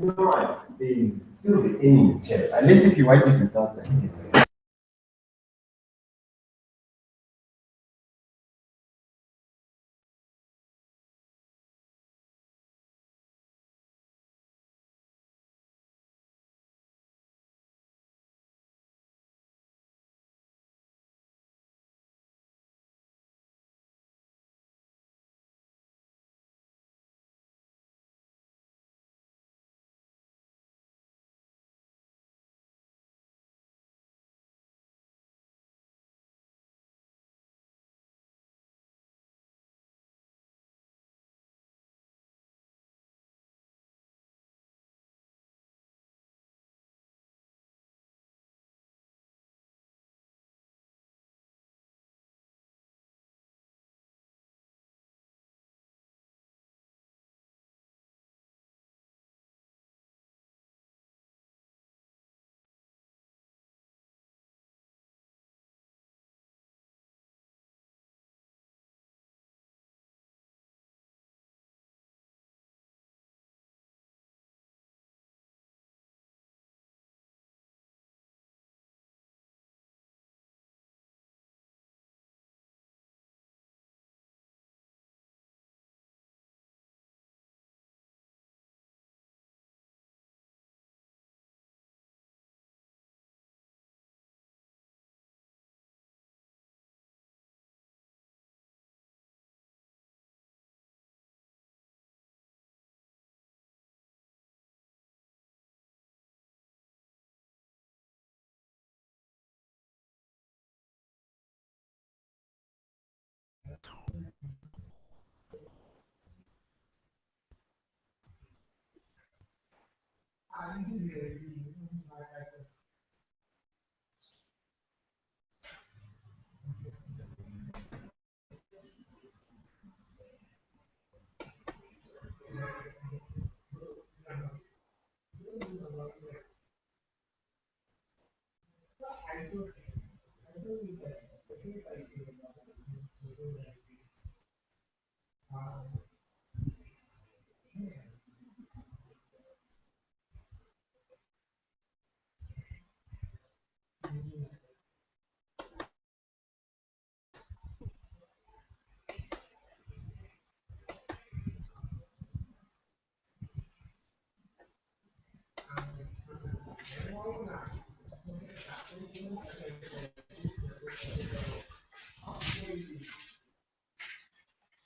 Ignorance is still the enemy in church. Unless if you wipe it without that.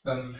Um,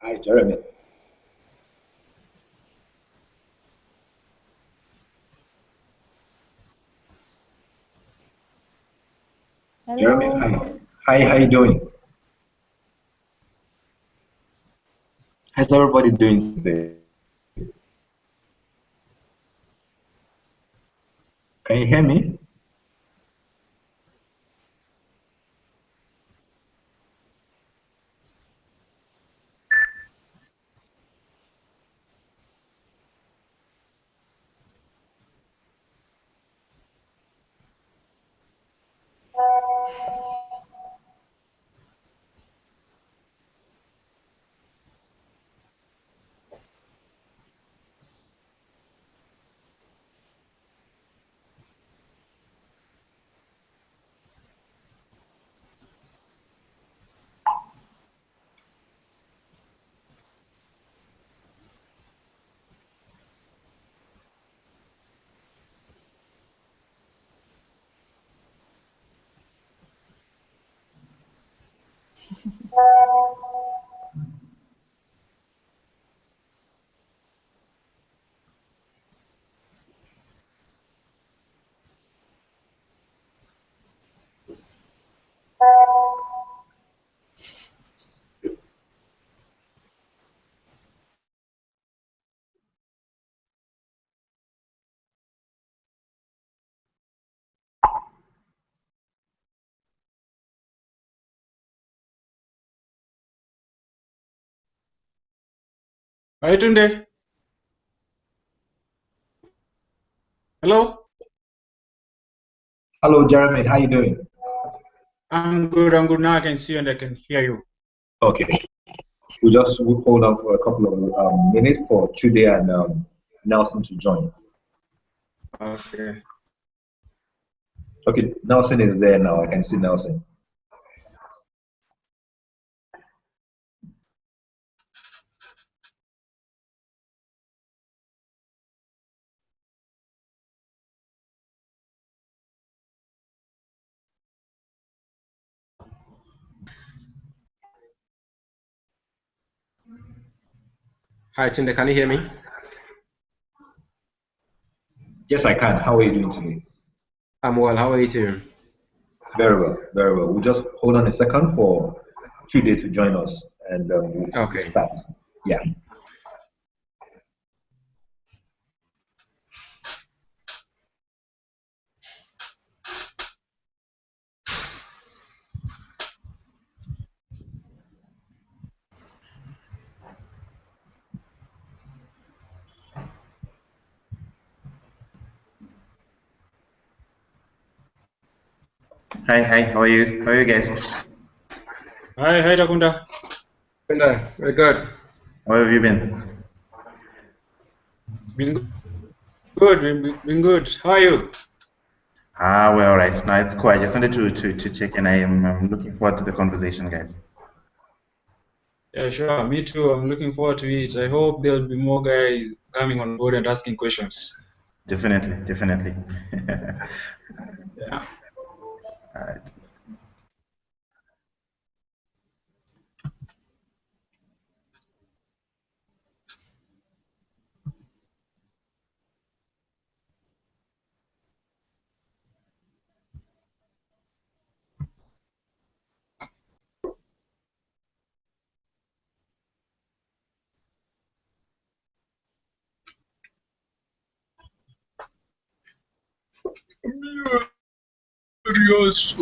Hi, Jeremy. Jeremy, Hello. hi. Hi, how you doing? How's everybody doing today? Can you hear me? Hi Tunde. Hello. Hello, Jeremy. How you doing? I'm good. I'm good now. I can see you and I can hear you. Okay. We just will hold on for a couple of minutes for Chude and Nelson to join. Okay. Okay, Nelson is there now. I can see Nelson. Hi, Tunde, can you hear me? Yes, I can. How are you doing today? I'm well. How are you too? Very well, very well. We'll just hold on a second for Chude to join us and we'll Okay. start. Yeah. Hi, how are you? How are you guys? Hi Takunda. Tunde, very good. How have you been? Been good. Been good. How are you? Well, right. Now it's cool. I just wanted to check in. I'm looking forward to the conversation, guys. Yeah, sure. Me too. I'm looking forward to it. I hope there'll be more guys coming on board and asking questions. Definitely, definitely. Yeah. All right. Yes.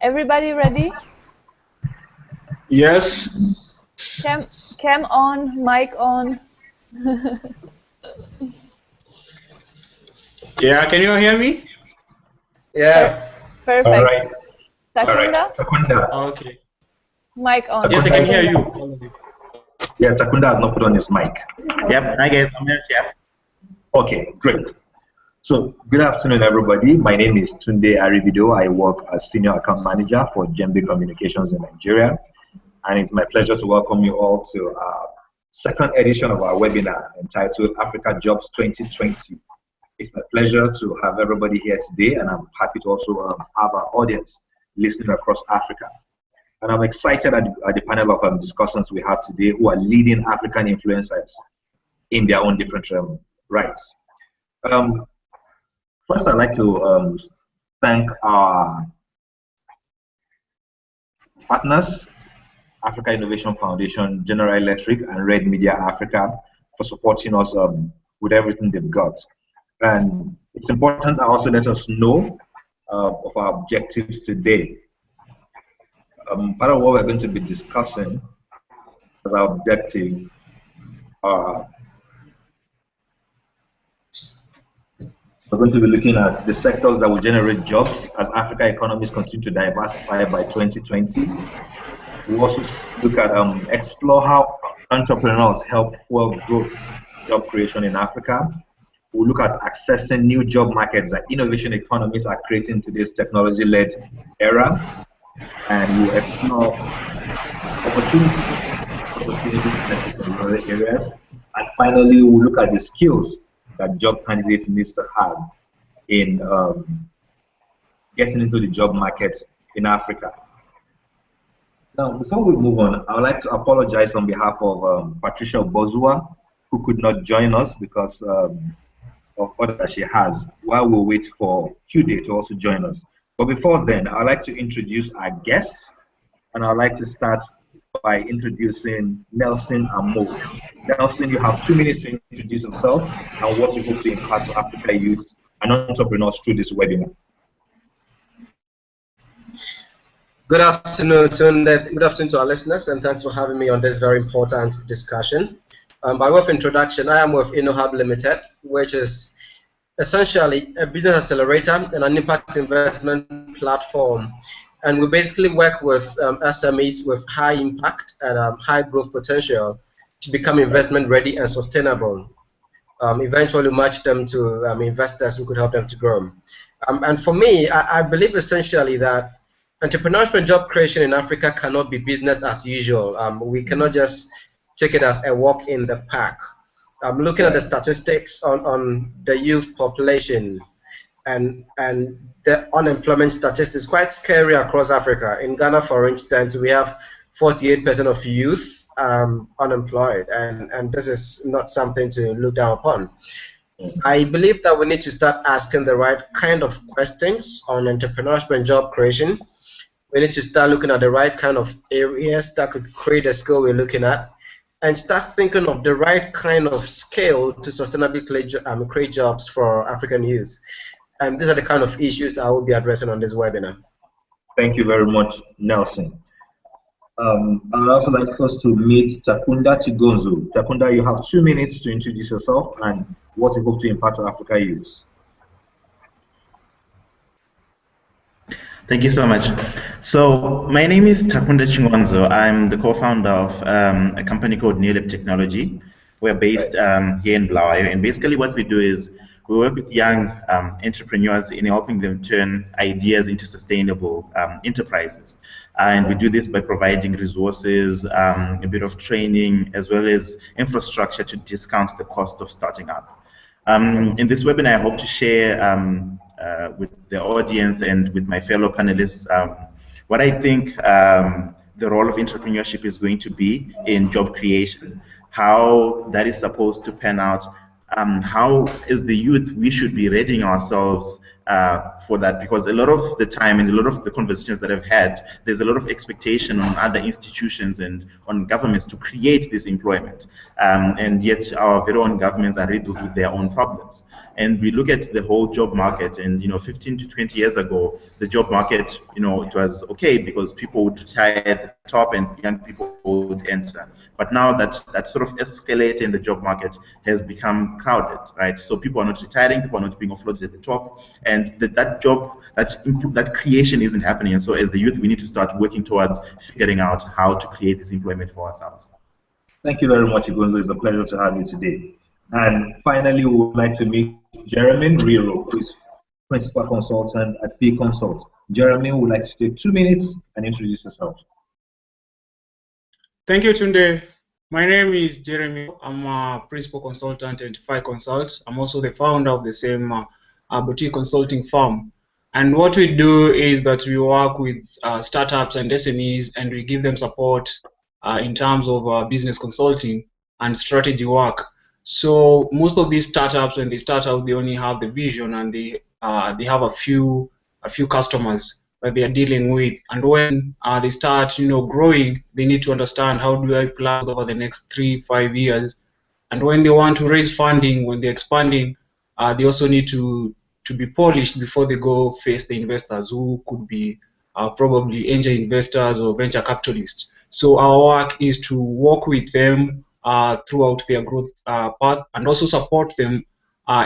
Everybody ready? Yes. Cam on, mic on. Yeah, can you hear me? Yeah. Perfect. All right. All right. Takunda, Takunda. Okay. mic on. Yes, I can hear Takunda. you. Yeah, Takunda has not put on his mic. Yep, hi guys, I'm here, yeah. Okay, great. So, good afternoon, everybody. My name is Tunde Aribido. I work as Senior Account Manager for Jembe Communications in Nigeria. And it's my pleasure to welcome you all to our second edition of our webinar entitled Africa Jobs 2020. It's my pleasure to have everybody here today, and I'm happy to also have our audience listening across Africa. And I'm excited at the panel of discussants we have today who are leading African influencers in their own different rights. First, I'd like to thank our partners, Africa Innovation Foundation, General Electric, and Red Media Africa for supporting us with everything they've got. And it's important to also let us know of our objectives today. Part of what we're going to be discussing as our objective are we're going to be looking at the sectors that will generate jobs as Africa economies continue to diversify by 2020. We also look at explore how entrepreneurs help fuel growth, job creation in Africa. We'll look at accessing new job markets that innovation economies are creating today's technology-led era, and we'll explore opportunities for sustainable businesses in other areas. And finally, we'll look at the skills that job candidates need to have in getting into the job market in Africa. Now, before we move on, I would like to apologize on behalf of Patricia Bozua, who could not join us because of order that she has, while we wait for Tuesday to also join us. But before then, I'd like to introduce our guests, and I'd like to start by introducing Nelson and Mo. Nelson, you have 2 minutes to introduce yourself and what you hope to impart to Africa youth and entrepreneurs through this webinar. Good afternoon, Tunde. Good afternoon to our listeners, and thanks for having me on this very important discussion. By way of introduction, I am with InnoHub Limited, which is essentially a business accelerator and an impact investment platform. And we basically work with SMEs with high impact and high growth potential to become investment ready and sustainable. Eventually match them to investors who could help them to grow. And for me, I believe essentially that entrepreneurship and job creation in Africa cannot be business as usual. We cannot just take it as a walk in the park. I'm looking at the statistics on the youth population, and the unemployment statistics is quite scary across Africa. In Ghana, for instance, we have 48% of youth unemployed, and this is not something to look down upon. I believe that we need to start asking the right kind of questions on entrepreneurship and job creation. We need to start looking at the right kind of areas that could create the skill we're looking at, and start thinking of the right kind of scale to sustainably create jobs for African youth. And these are the kind of issues I will be addressing on this webinar. Thank you very much, Nelson. I'd also like us to meet Takunda Chigonzo. Takunda, you have 2 minutes to introduce yourself and what you hope to impart to Africa youths. Thank you so much. So my name is Takunda Chingonzo. I'm the co-founder of a company called Newlip Technology. We're based here in Bulawayo, and basically what we do is we work with young entrepreneurs in helping them turn ideas into sustainable enterprises. And we do this by providing resources, a bit of training, as well as infrastructure to discount the cost of starting up. In this webinar, I hope to share with the audience and with my fellow panelists what I think the role of entrepreneurship is going to be in job creation, how that is supposed to pan out, how as the youth we should be readying ourselves for that, because a lot of the time and a lot of the conversations that I've had, there's a lot of expectation on other institutions and on governments to create this employment, and yet our very own governments are riddled with their own problems. And we look at the whole job market, and 15 to 20 years ago, the job market, it was okay because people would retire at the top and young people would enter. But now that sort of escalator in the job market has become crowded, right? So people are not retiring, people are not being offloaded at the top, and that creation isn't happening. And so as the youth, we need to start working towards figuring out how to create this employment for ourselves. Thank you very much, Igonzo. It's a pleasure to have you today. And finally, we would like to meet Jeremy Riro, who is Principal Consultant at Fee Consult. Jeremy would like to take 2 minutes and introduce yourself. Thank you, Tunde. My name is Jeremy. I'm a Principal Consultant at Fee Consult. I'm also the founder of the same boutique consulting firm. And what we do is that we work with startups and SMEs, and we give them support in terms of business consulting and strategy work. So most of these startups, when they start out, they only have the vision, and they have a few customers that they are dealing with. And when they start, growing, they need to understand, how do I plan over the next 3-5 years? And when they want to raise funding, when they're expanding, they also need to be polished before they go face the investors, who could be probably angel investors or venture capitalists. So our work is to work with them throughout their growth path, and also support them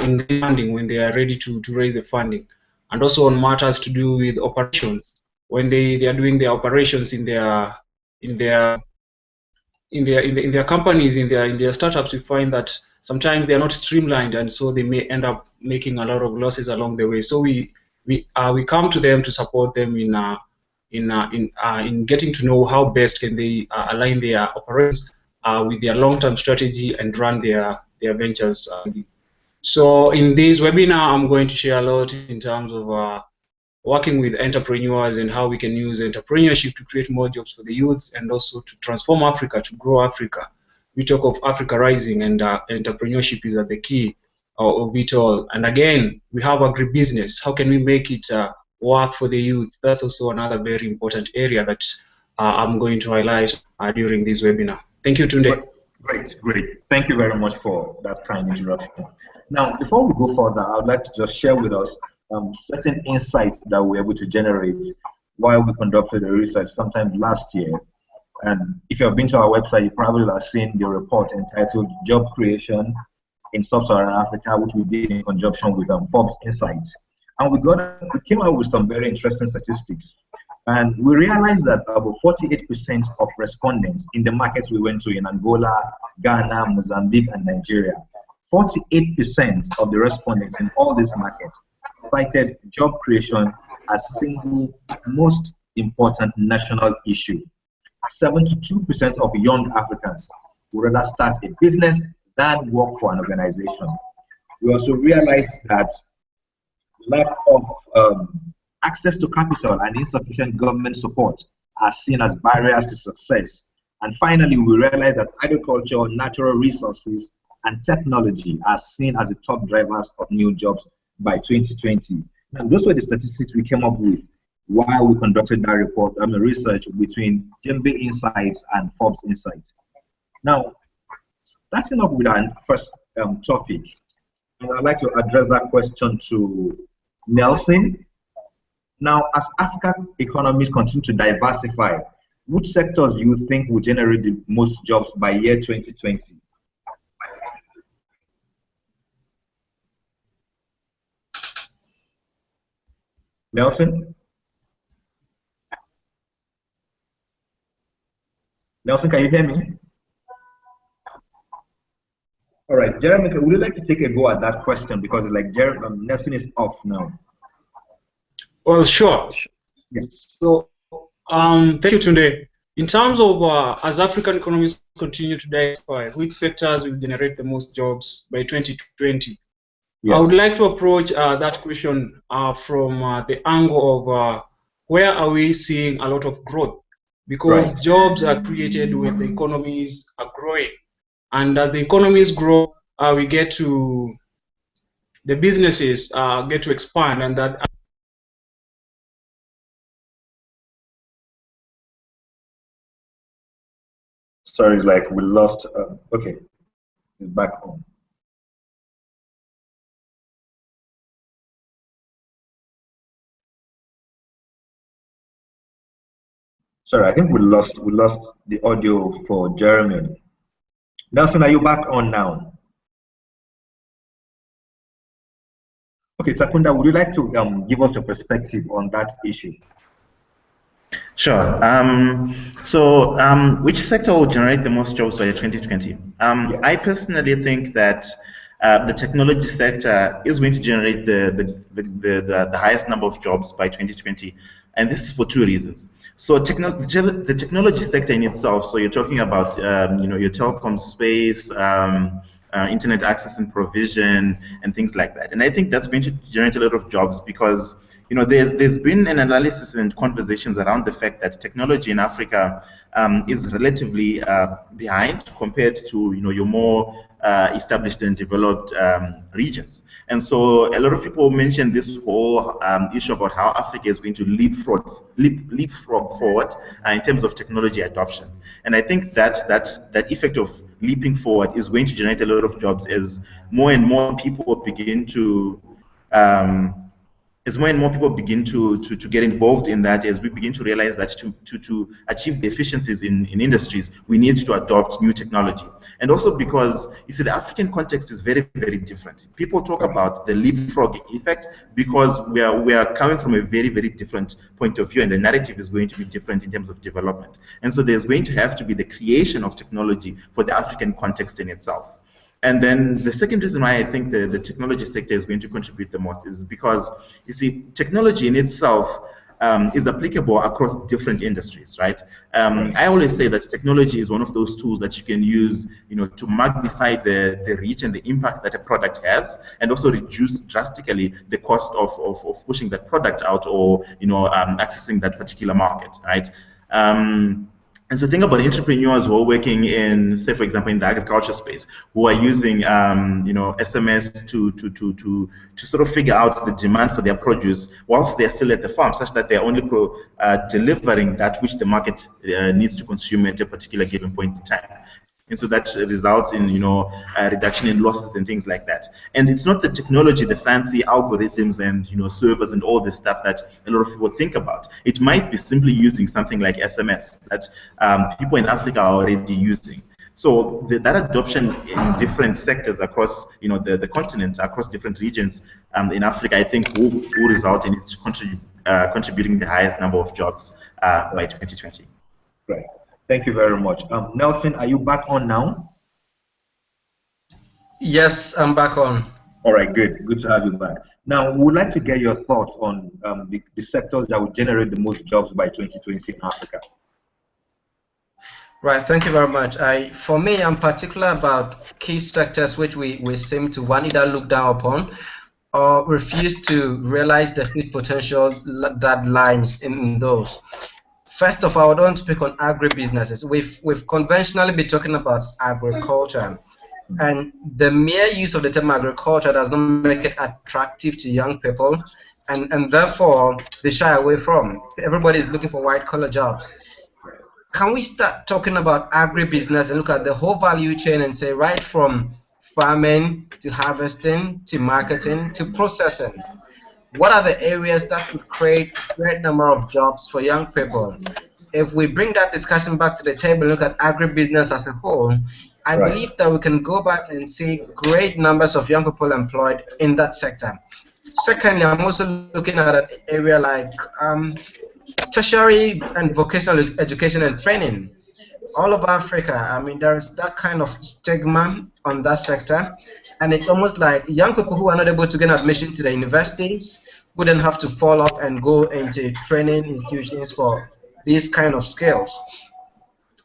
in the funding when they are ready to raise the funding, and also on matters to do with operations. When they are doing their operations in their companies, in their startups, we find that sometimes they are not streamlined, and so they may end up making a lot of losses along the way. So we come to them to support them in getting to know how best can they align their operations with their long-term strategy and run their ventures. So in this webinar, I'm going to share a lot in terms of working with entrepreneurs and how we can use entrepreneurship to create more jobs for the youths, and also to transform Africa, to grow Africa. We talk of Africa rising, and entrepreneurship is at the key of it all. And again, we have agribusiness. How can we make it work for the youth? That's also another very important area that I'm going to highlight during this webinar. Thank you, Tunde. Great. Thank you very much for that kind introduction. Now, before we go further, I would like to just share with us certain insights that we were able to generate while we conducted the research sometime last year. And if you have been to our website, you probably have seen the report entitled Job Creation in Sub-Saharan Africa, which we did in conjunction with Forbes Insights. And we came out with some very interesting statistics. And we realized that about 48% of respondents in the markets we went to in Angola, Ghana, Mozambique, and Nigeria, 48% of the respondents in all these markets cited job creation as single most important national issue. 72% of young Africans would rather start a business than work for an organization. We also realized that lack of access to capital and insufficient government support are seen as barriers to success. And finally, we realized that agriculture, natural resources, and technology are seen as the top drivers of new jobs by 2020. And those were the statistics we came up with while we conducted that report, research between Jembe Insights and Forbes Insights. Now, starting off with our first topic, and I'd like to address that question to Nelson. Now, as African economies continue to diversify, which sectors do you think will generate the most jobs by year 2020? Nelson? Nelson, can you hear me? All right, Jeremy, would you like to take a go at that question, because like Nelson is off now? Well, sure. Yes. So, thank you, Tunde. In terms of as African economies continue to diversify, which sectors will generate the most jobs by 2020? Yes. I would like to approach that question from the angle of where are we seeing a lot of growth? Because right. Jobs are created when the economies are growing. And as the economies grow, we get to the businesses get to expand, and that Sorry, it's like we lost. Okay, it's back on. Sorry, I think we lost the audio for Jeremy. Nelson, are you back on now? Okay, Takunda, would you like to give us your perspective on that issue? Sure. Which sector will generate the most jobs by 2020? I personally think that the technology sector is going to generate the highest number of jobs by 2020, and this is for two reasons. So the technology sector in itself, so you're talking about your telecom space, internet access and provision, and things like that. And I think that's going to generate a lot of jobs because there's been an analysis and conversations around the fact that technology in Africa is relatively behind compared to your more established and developed regions. And so a lot of people mention this whole issue about how Africa is going to leapfrog forward in terms of technology adoption. And I think that effect of leaping forward is going to generate a lot of jobs as more and more people begin to get involved in that, as we begin to realize that to achieve the efficiencies in industries, we need to adopt new technology. And also because, you see, the African context is very, very different. People talk about the leapfrogging effect because we are coming from a very, very different point of view, and the narrative is going to be different in terms of development. And so there's going to have to be the creation of technology for the African context in itself. And then the second reason why I think the technology sector is going to contribute the most is because, you see, technology in itself is applicable across different industries, right? I always say that technology is one of those tools that you can use, to magnify the reach and the impact that a product has, and also reduce drastically the cost of pushing that product out or, accessing that particular market, right? And so think about entrepreneurs who are working in, say, for example, in the agriculture space, who are using, SMS to sort of figure out the demand for their produce whilst they're still at the farm, such that they're only delivering that which the market needs to consume at a particular given point in time. And so that results in, a reduction in losses and things like that. And it's not the technology, the fancy algorithms and, servers and all this stuff that a lot of people think about. It might be simply using something like SMS that people in Africa are already using. So that adoption in different sectors across, the continent, across different regions in Africa, I think will result in it contributing the highest number of jobs by 2020. Right. Thank you very much. Nelson, are you back on now? Yes, I'm back on. All right, good. Good to have you back. Now, we would like to get your thoughts on the sectors that will generate the most jobs by 2020 in Africa. Right, thank you very much. For me, I'm particular about key sectors which we seem to either look down upon or refuse to realize the huge potential that lies in those. First of all, I want to pick on agribusinesses. We've conventionally been talking about agriculture, and the mere use of the term agriculture does not make it attractive to young people, and therefore they shy away from. Everybody is looking for white-collar jobs. Can we start talking about agribusiness and look at the whole value chain and say right from farming to harvesting to marketing to processing? What are the areas that could create a great number of jobs for young people? If we bring that discussion back to the table and look at agribusiness as a whole, I believe that we can go back and see great numbers of young people employed in that sector. Secondly, I'm also looking at an area like tertiary and vocational education and training. All over Africa, I mean, there is that kind of stigma on that sector, and it's almost like young people who are not able to get admission to the universities would then have to fall off and go into training institutions for these kind of skills.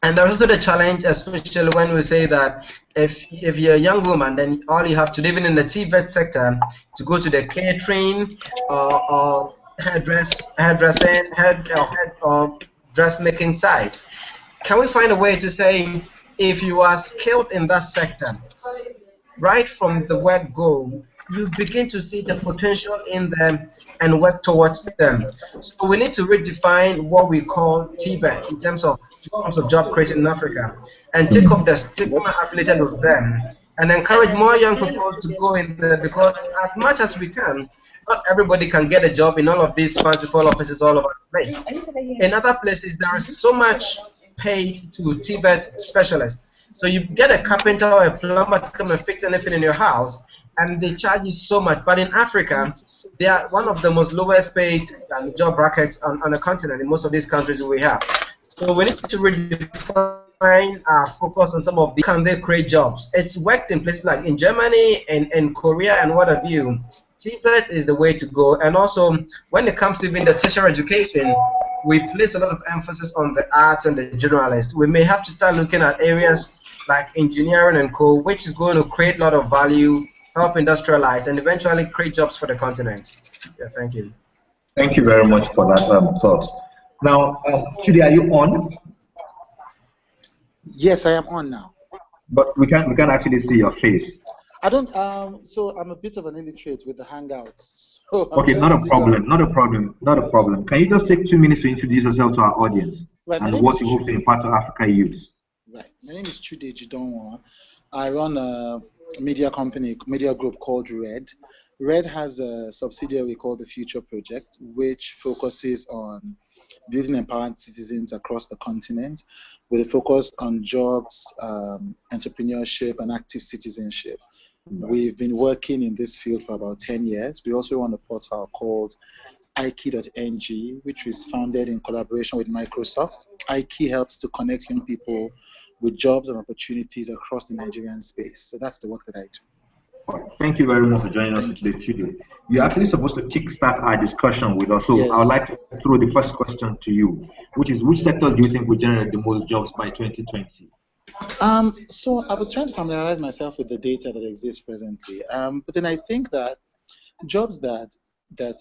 And there's also the challenge, especially when we say that if you're a young woman, then all you have to do, even in the TVET sector, to go to the catering or hairdressing or dressmaking side. Can we find a way to say, if you are skilled in that sector, right from the word go, you begin to see the potential in them and work towards them. So we need to redefine what we call TBET in terms of job creation in Africa, and take up the stigma affiliated with them, and encourage more young people to go in there, because as much as we can, not everybody can get a job in all of these fanciful offices all over the place. In other places, there is so much paid to TBET specialists. So you get a carpenter or a plumber to come and fix anything in your house, and they charge you so much. But in Africa, they are one of the most lowest paid job brackets on the continent in most of these countries we have. So we need to redefine our focus on some of the can they create jobs. It's worked in places like in Germany and in Korea and what have you. TVET is the way to go. And also, when it comes to even the tertiary education, we place a lot of emphasis on the arts and the generalists. We may have to start looking at areas like engineering and co, which is going to create a lot of value, help industrialize, and eventually create jobs for the continent. Yeah, thank you. Thank you very much for that thought. Now, Chidi, are you on? Yes, I am on now. But we can't actually see your face. I don't. So I'm a bit of an illiterate with the Hangouts. So okay, not a problem. Can you just take 2 minutes to introduce yourself to our audience and what you hope to impart to Africa youths? Right. My name is Chude Jidonwa. I run a media group called Red. Red has a subsidiary called the Future Project, which focuses on building empowered citizens across the continent with a focus on jobs, entrepreneurship, and active citizenship. We've been working in this field for about 10 years. We also run a portal called Ike.ng, which was founded in collaboration with Microsoft. Ike helps to connect young people with jobs and opportunities across the Nigerian space. So that's the work that I do. Thank you very much for joining us today, Chidi. You're actually supposed to kickstart our discussion with us. So yes. I would like to throw the first question to you, which is, which sector do you think will generate the most jobs by 2020? So I was trying to familiarize myself with the data that exists presently, but then I think that jobs that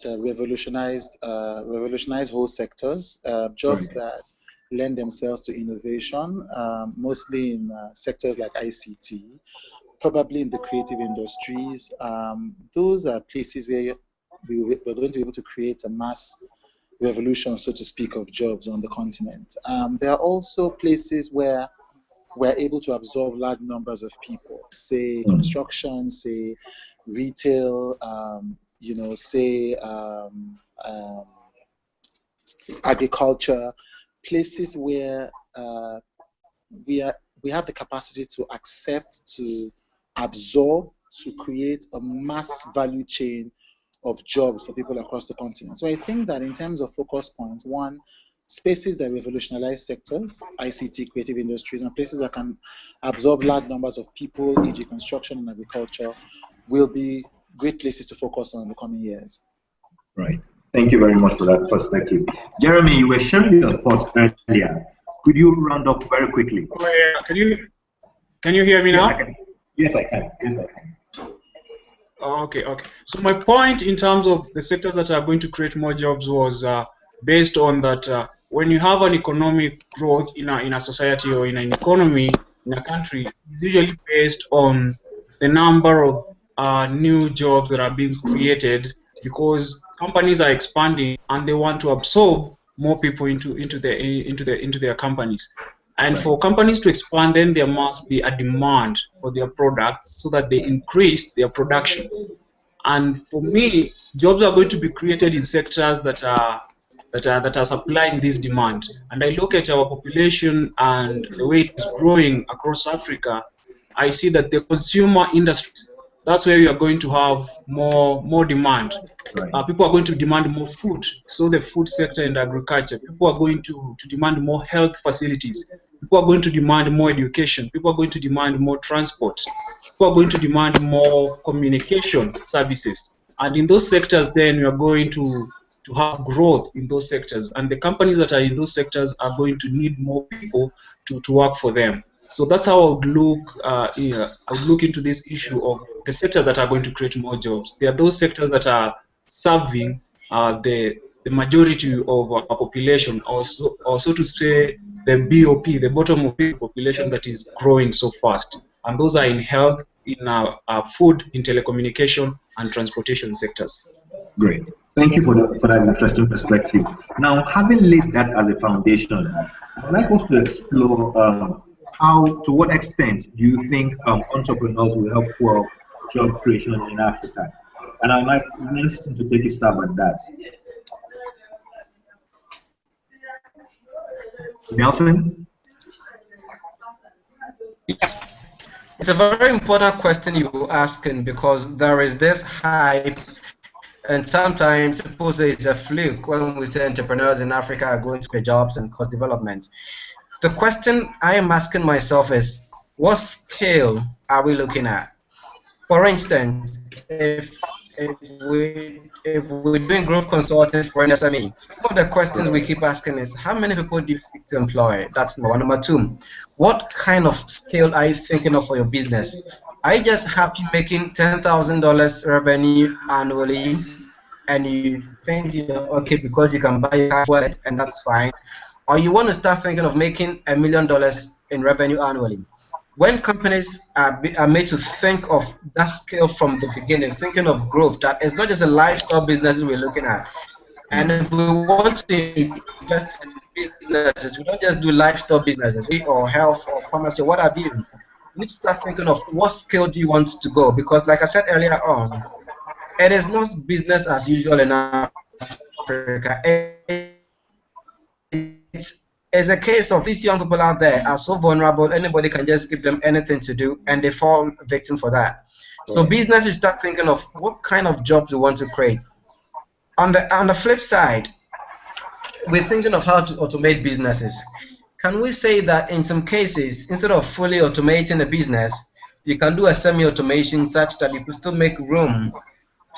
revolutionize whole sectors, jobs that lend themselves to innovation, mostly in sectors like ICT, probably in the creative industries. Those are places where we're going to be able to create a mass revolution, so to speak, of jobs on the continent. There are also places where we're able to absorb large numbers of people, say construction, say retail, say agriculture, places where we have the capacity to accept, to absorb, to create a mass value chain of jobs for people across the continent. So I think that in terms of focus points, one, spaces that revolutionize sectors, ICT, creative industries, and places that can absorb large numbers of people, e.g. construction and agriculture, will be great places to focus on in the coming years. Right. Thank you very much for that perspective. Jeremy, you were sharing your thoughts earlier. Could you round up very quickly? Oh, yeah. Can you hear me now? Yes, I can. Okay. So my point in terms of the sectors that are going to create more jobs was based on that when you have an economic growth in a society or in an economy in a country, it's usually based on the number of new jobs that are being created, because companies are expanding and they want to absorb more people into their companies. And for companies to expand, then there must be a demand for their products so that they increase their production. And for me, jobs are going to be created in sectors that are supplying this demand. And I look at our population and the way it's growing across Africa, I see that the consumer industries, that's where we are going to have more demand. Right. People are going to demand more food, so the food sector and agriculture. People are going to demand more health facilities. People are going to demand more education. People are going to demand more transport. People are going to demand more communication services. And in those sectors, then we are going to have growth in those sectors. And the companies that are in those sectors are going to need more people to work for them. So that's how I would look. I would look into this issue of the sectors that are going to create more jobs. There are those sectors that are serving the majority of our population, or so to say, the BOP, the bottom of the population that is growing so fast. And those are in health, in food, in telecommunication, and transportation sectors. Great. Thank you for that interesting perspective. Now, having laid that as a foundation, I'd like us to explore to what extent do you think entrepreneurs will help for job creation in Africa? And I'd like Nelson to take a stab at that. Nelson? Yes. It's a very important question you're asking because there is this hype, and sometimes people say it's a fluke when we say entrepreneurs in Africa are going to create jobs and cost development. The question I am asking myself is, what scale are we looking at? For instance, if we're doing growth consulting for an SME, some of the questions we keep asking is, how many people do you seek to employ? That's number one. Number two, what kind of scale are you thinking of for your business? Are you just happy making $10,000 revenue annually, and you think you're okay because you can buy your car wallet and that's fine? Or you want to start thinking of making $1 million in revenue annually? When companies are made to think of that scale from the beginning, thinking of growth, that it's not just a lifestyle business we're looking at. And if we want to invest in businesses, we don't just do lifestyle businesses, or health or pharmacy or what have you. You need to start thinking of what scale do you want to go? Because like I said earlier on, it is not business as usual in Africa. It's a case of these young people out there are so vulnerable, anybody can just give them anything to do and they fall victim for that. So business, you start thinking of what kind of jobs we want to create. On the flip side, we're thinking of how to automate businesses. Can we say that in some cases, instead of fully automating a business, you can do a semi-automation such that you can still make room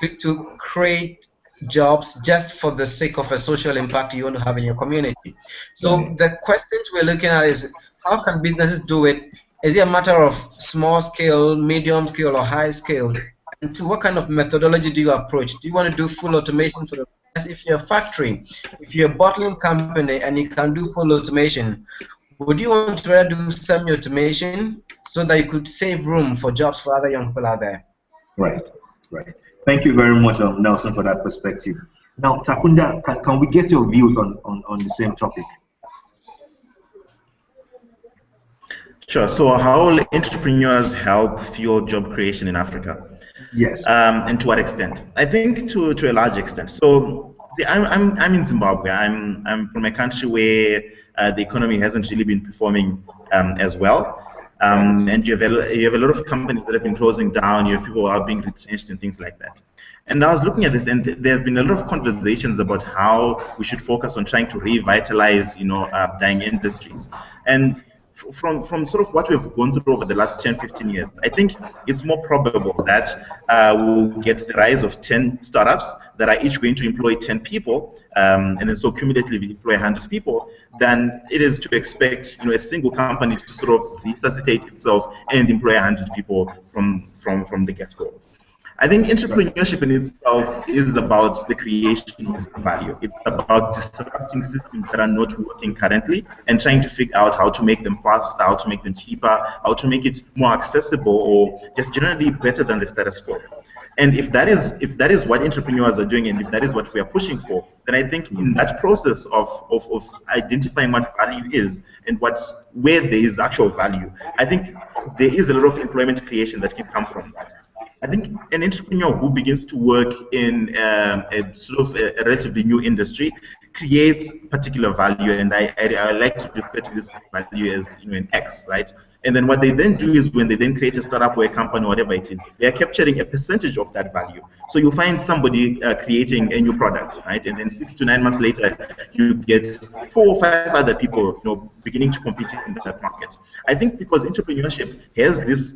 to create jobs just for the sake of a social impact you want to have in your community. So the questions we're looking at is, how can businesses do it? Is it a matter of small scale, medium scale, or high scale? And to what kind of methodology do you approach? Do you want to do full automation for the business? If you're a factory, if you're a bottling company and you can do full automation, would you want to rather do semi-automation so that you could save room for jobs for other young people out there? Right. Thank you very much, Nelson, for that perspective. Now, Takunda, can we get your views on the same topic? Sure. So how will entrepreneurs help fuel job creation in Africa? Yes. And to what extent? I think to a large extent. So see, I'm in Zimbabwe. I'm from a country where the economy hasn't really been performing as well. And you have a lot of companies that have been closing down. You have people who are being retrenched and things like that. And I was looking at this, and there have been a lot of conversations about how we should focus on trying to revitalize, dying industries. And from sort of what we've gone through over the last 10, 15 years, I think it's more probable that we'll get the rise of 10 startups that are each going to employ 10 people, and then so cumulatively employ 100 people, than it is to expect a single company to sort of resuscitate itself and employ 100 people from the get-go. I think entrepreneurship in itself is about the creation of value. It's about disrupting systems that are not working currently and trying to figure out how to make them faster, how to make them cheaper, how to make it more accessible, or just generally better than the status quo. And if that is what entrepreneurs are doing, and if that is what we are pushing for, then I think in that process of identifying what value is and where there is actual value, I think there is a lot of employment creation that can come from that. I think an entrepreneur who begins to work in a sort of a relatively new industry creates particular value, and I like to refer to this value as an X, right? And then what they then do is when they then create a startup or a company or whatever it is, they are capturing a percentage of that value. So you'll find somebody creating a new product, right? And then 6 to 9 months later, you get 4 or 5 other people beginning to compete in that market. I think because entrepreneurship has this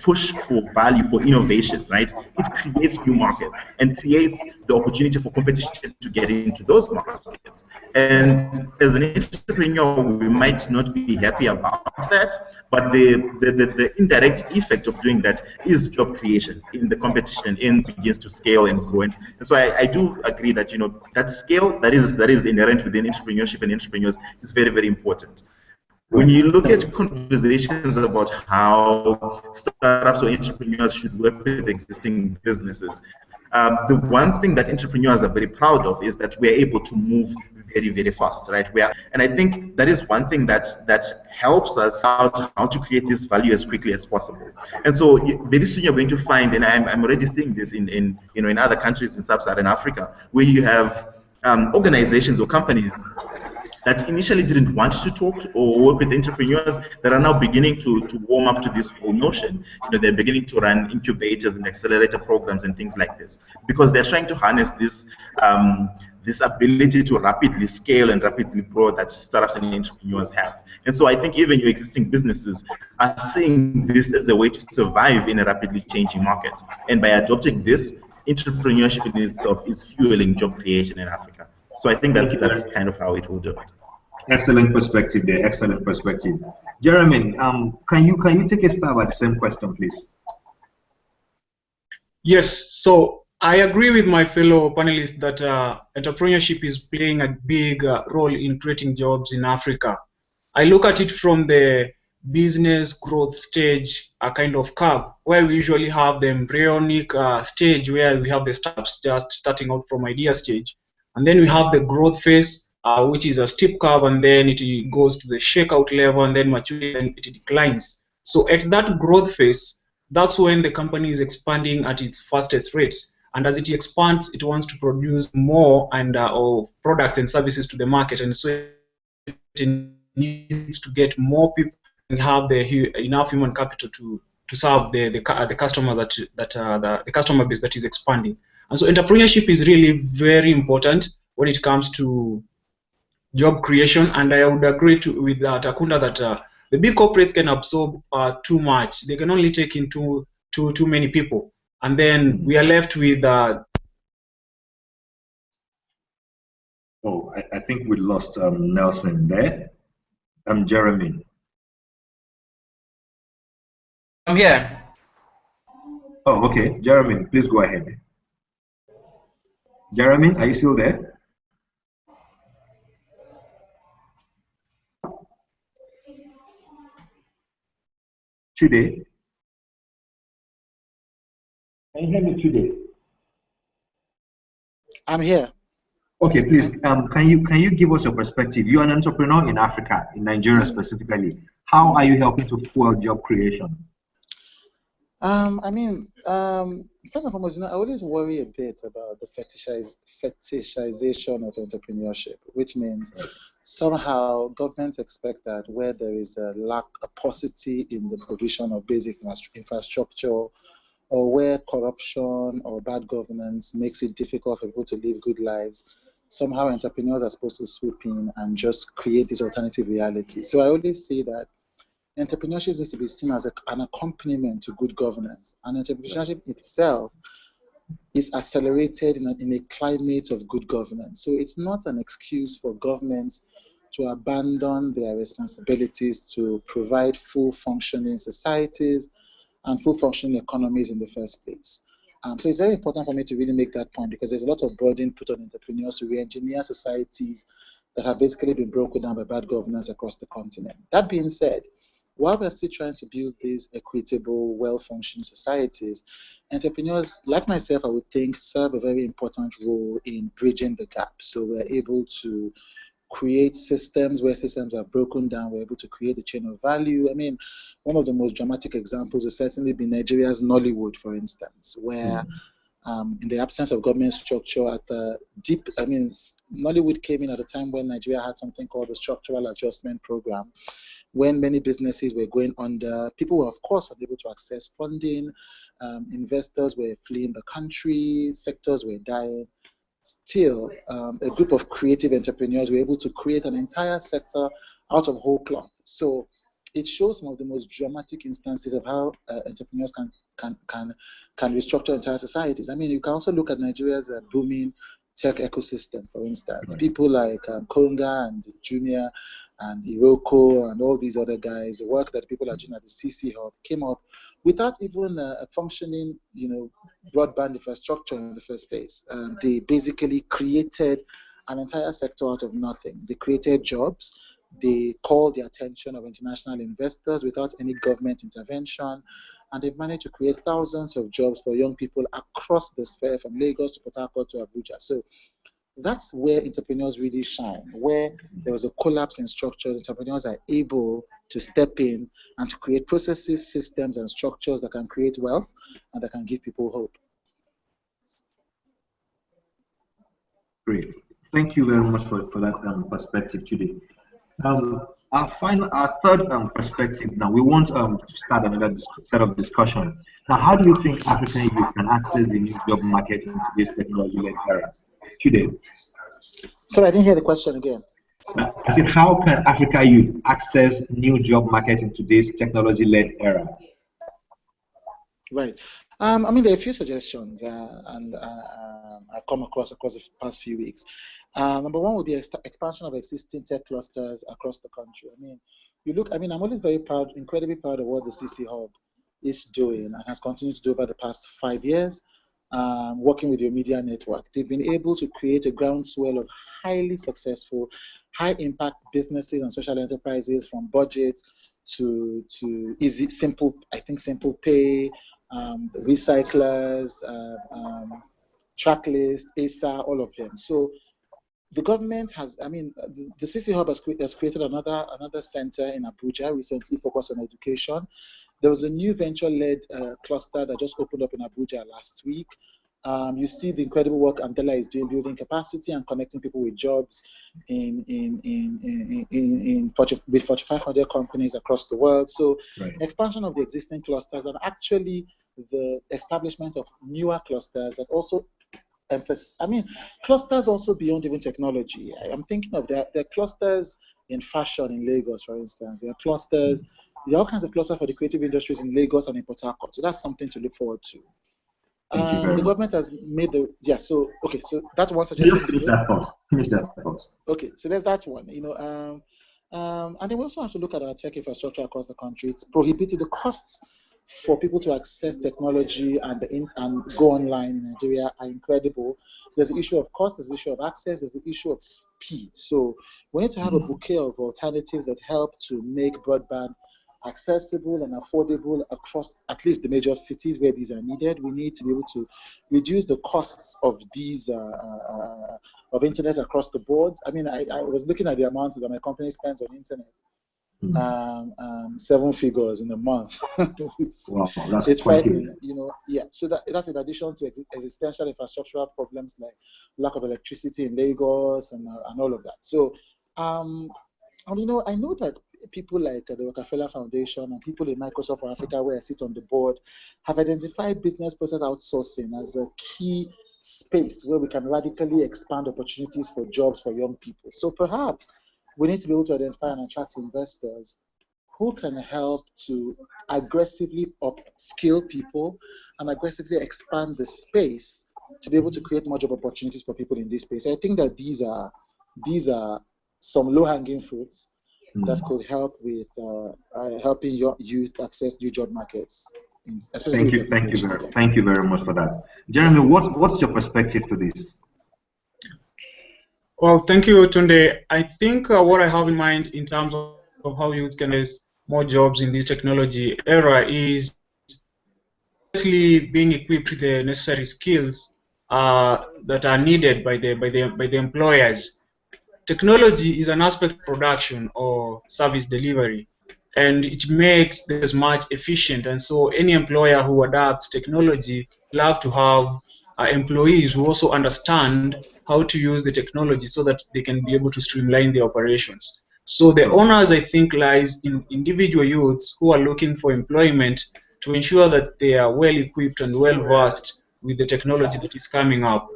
push for value, for innovation, right? It creates new markets and creates the opportunity for competition to get into those markets. And as an entrepreneur, we might not be happy about that, but the indirect effect of doing that is job creation in the competition begins to scale and grow. And so I do agree that that scale that is inherent within entrepreneurship and entrepreneurs is very, very important. When you look at conversations about how startups or entrepreneurs should work with existing businesses, the one thing that entrepreneurs are very proud of is that we're able to move very, very fast, right? And I think that is one thing that helps us out how to create this value as quickly as possible. And so very soon you're going to find, and I'm already seeing this in in other countries in sub-Saharan Africa, where you have organizations or companies that initially didn't want to talk or work with entrepreneurs that are now beginning to warm up to this whole notion. They're beginning to run incubators and accelerator programs and things like this because they're trying to harness this this ability to rapidly scale and rapidly grow that startups and entrepreneurs have. And so I think even your existing businesses are seeing this as a way to survive in a rapidly changing market. And by adopting this, entrepreneurship in itself is fueling job creation in Africa. So I think that's kind of how it will do it. Excellent perspective there. Excellent perspective. Jeremy, can you take a stab at the same question, please? Yes. So I agree with my fellow panelists that entrepreneurship is playing a big role in creating jobs in Africa. I look at it from the business growth stage, a kind of curve, where we usually have the embryonic stage where we have the startups just starting out from idea stage. And then we have the growth phase, which is a steep curve, and then it goes to the shakeout level, and then maturity, and it declines. So at that growth phase, that's when the company is expanding at its fastest rates. And as it expands, it wants to produce more and of products and services to the market, and so it needs to get more people and have enough human capital to serve the customer the customer base that is expanding. And so entrepreneurship is really very important when it comes to job creation. And I would agree with Takunda that the big corporates can absorb too much. They can only take in too many people, and then we are left with. I think we lost Nelson there. Jeremy. I'm here. Oh, okay. Jeremy, please go ahead. Jeremy, are you still there? Today? Can you hear me today? I'm here. Okay, please. Can you give us your perspective? You're an entrepreneur in Africa, in Nigeria specifically. How are you helping to fuel job creation? I mean, first and foremost, I always worry a bit about the fetishization of entrepreneurship, which means somehow governments expect that where there is a paucity in the provision of basic infrastructure, or where corruption or bad governance makes it difficult for people to live good lives, somehow entrepreneurs are supposed to swoop in and just create this alternative reality. So I always say that entrepreneurship needs to be seen as an accompaniment to good governance. And entrepreneurship itself is accelerated in a climate of good governance. So it's not an excuse for governments to abandon their responsibilities to provide full functioning societies and full functioning economies in the first place. So it's very important for me to really make that point, because there's a lot of burden put on entrepreneurs to re-engineer societies that have basically been broken down by bad governance across the continent. That being said, while we're still trying to build these equitable, well-functioning societies, entrepreneurs like myself, I would think, serve a very important role in bridging the gap. So we're able to create systems where systems are broken down. We're able to create a chain of value. I mean, one of the most dramatic examples would certainly be Nigeria's Nollywood, for instance, where in the absence of government structure at the Nollywood came in at a time when Nigeria had something called the Structural Adjustment Program, when many businesses were going under. People were, of course, unable to access funding. Investors were fleeing the country. Sectors were dying. Still, a group of creative entrepreneurs were able to create an entire sector out of whole cloth. So it shows some of the most dramatic instances of how entrepreneurs can restructure entire societies. I mean, you can also look at Nigeria's booming tech ecosystem, for instance. Right. People like Konga and Jumia and Iroko and all these other guys, the work that people are doing at the CC Hub came up without even a functioning, broadband infrastructure in the first place. They basically created an entire sector out of nothing. They created jobs. They call the attention of international investors without any government intervention, and they've managed to create thousands of jobs for young people across the sphere, from Lagos to Port Harcourt to Abuja. So that's where entrepreneurs really shine. Where there was a collapse in structures, entrepreneurs are able to step in and to create processes, systems, and structures that can create wealth and that can give people hope. Great. Thank you very much for that perspective today. Our third perspective now, we want to start another set of discussion. Now, how do you think African youth can access the new job market in today's technology-led era? Today. Sorry, I didn't hear the question again. I said, how can Africa youth access new job market in today's technology-led era? Right. I mean, there are a few suggestions, and I've come across the past few weeks. Number one would be expansion of existing tech clusters across the country. I mean, I'm always very proud, incredibly proud of what the CC Hub is doing and has continued to do over the past 5 years, working with your media network. They've been able to create a groundswell of highly successful, high-impact businesses and social enterprises, from budget to easy, simple pay, the recyclers, Tracklist, ASA, all of them. So the government has, the CC Hub has created another center in Abuja recently focused on education. There was a new venture-led cluster that just opened up in Abuja last week. You see the incredible work Andela is doing, building capacity and connecting people with jobs with 4,500 companies across the world. So right. Expansion of the existing clusters and actually the establishment of newer clusters that also clusters also beyond even technology. I'm thinking of there are clusters in fashion in Lagos, for instance. There are clusters, there are all kinds of clusters for the creative industries in Lagos and in Port Harcourt. So that's something to look forward to. The government has made so that's one suggestion. Finish that first. Okay, so there's that one, and then we also have to look at our tech infrastructure across the country. It's prohibited. The costs for people to access technology and go online in Nigeria are incredible. There's the issue of cost, there's the issue of access, there's the issue of speed. So we need to have a bouquet of alternatives that help to make broadband accessible and affordable across at least the major cities where these are needed. We need to be able to reduce the costs of these of internet across the board. I mean, I was looking at the amount that my company spends on internet. 7 figures in a month. It's frightening, Yeah, so that's in addition to existential infrastructural problems like lack of electricity in Lagos and all of that. So, I know that people like the Rockefeller Foundation and people in Microsoft for Africa, where I sit on the board, have identified business process outsourcing as a key space where we can radically expand opportunities for jobs for young people. So perhaps we need to be able to identify and attract investors who can help to aggressively upskill people and aggressively expand the space to be able to create more job opportunities for people in this space. I think that these are some low-hanging fruits that could help with helping your youth access new job markets. Thank you very much for that. Jeremy, what's your perspective to this? Well, thank you, Tunde. I think what I have in mind in terms of how youth can get more jobs in this technology era is basically being equipped with the necessary skills that are needed by the employers. Technology is an aspect of production or service delivery, and it makes this much efficient. And so any employer who adapts technology will have to have employees who also understand how to use the technology so that they can be able to streamline their operations. So the onus, I think, lies in individual youths who are looking for employment to ensure that they are well equipped and well versed with the technology that is coming up.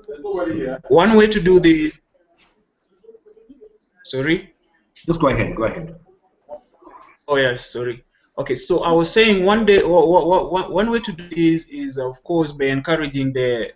One way to do this. Sorry? Just go ahead. Oh, yes, sorry. Okay, so I was saying one way to do this is, of course, by encouraging the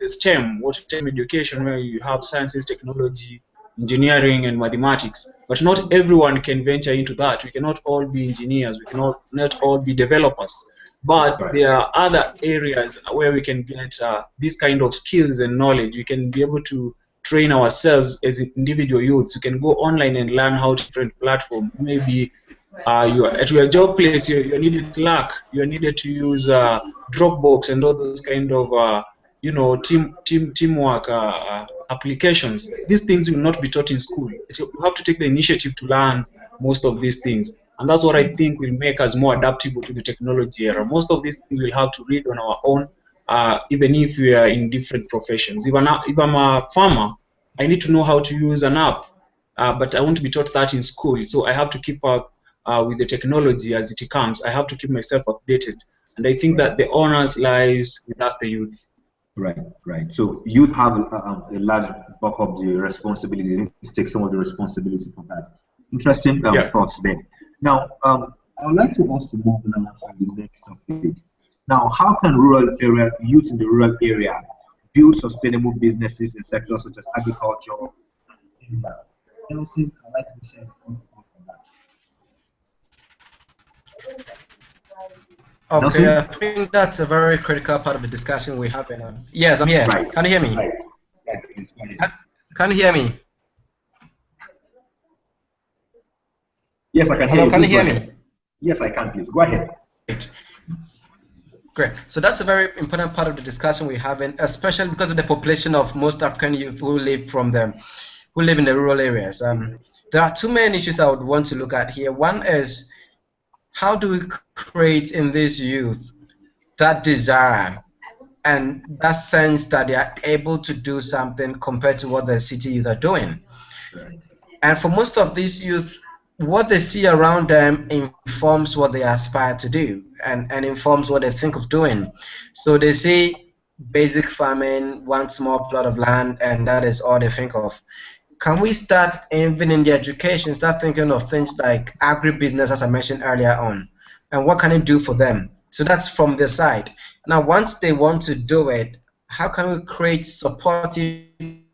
STEM, STEM education, where you have sciences, technology, engineering, and mathematics. But not everyone can venture into that. We cannot all be engineers. We cannot not all be developers. But there are other areas where we can get these kind of skills and knowledge. We can be able to train ourselves as individual youths. You can go online and learn how to train platform. Maybe you are at your job place, you're needed Slack, you're needed to use Dropbox and all those kind of teamwork applications. These things will not be taught in school. You have to take the initiative to learn most of these things, and that's what I think will make us more adaptable to the technology era. Most of these things we'll have to read on our own, even if we are in different professions. If I'm a farmer, I need to know how to use an app, but I won't be taught that in school, so I have to keep up with the technology as it comes. I have to keep myself updated, and I think that the honors lies with us, the youths. Right, right. So youth have a large bulk of the responsibility. They need to take some of the responsibility for that. Interesting thoughts there. Now, I would like to also move now to the next topic. Now, how can youth in the rural area build sustainable businesses in sectors such as agriculture? Elsie, I'd like to share your thoughts on that. Okay, Nelson? I think that's a very critical part of the discussion we're having. Yes, I'm here. Right. Can you hear me? Right. Can you hear me? Yes, I can hear Hello, you. can you Please hear go me? ahead. Yes, I can. Please go ahead. Great. So that's a very important part of the discussion we're having, especially because of the population of most African youth who live in the rural areas. There are two main issues I would want to look at here. One is, how do we create in this youth that desire and that sense that they are able to do something compared to what the city youth are doing? And for most of these youth, what they see around them informs what they aspire to do and informs what they think of doing. So they see basic farming, one small plot of land, and that is all they think of. Can we start, even in the education, start thinking of things like agribusiness, as I mentioned earlier on, and what can it do for them? So that's from their side. Now, once they want to do it, how can we create supportive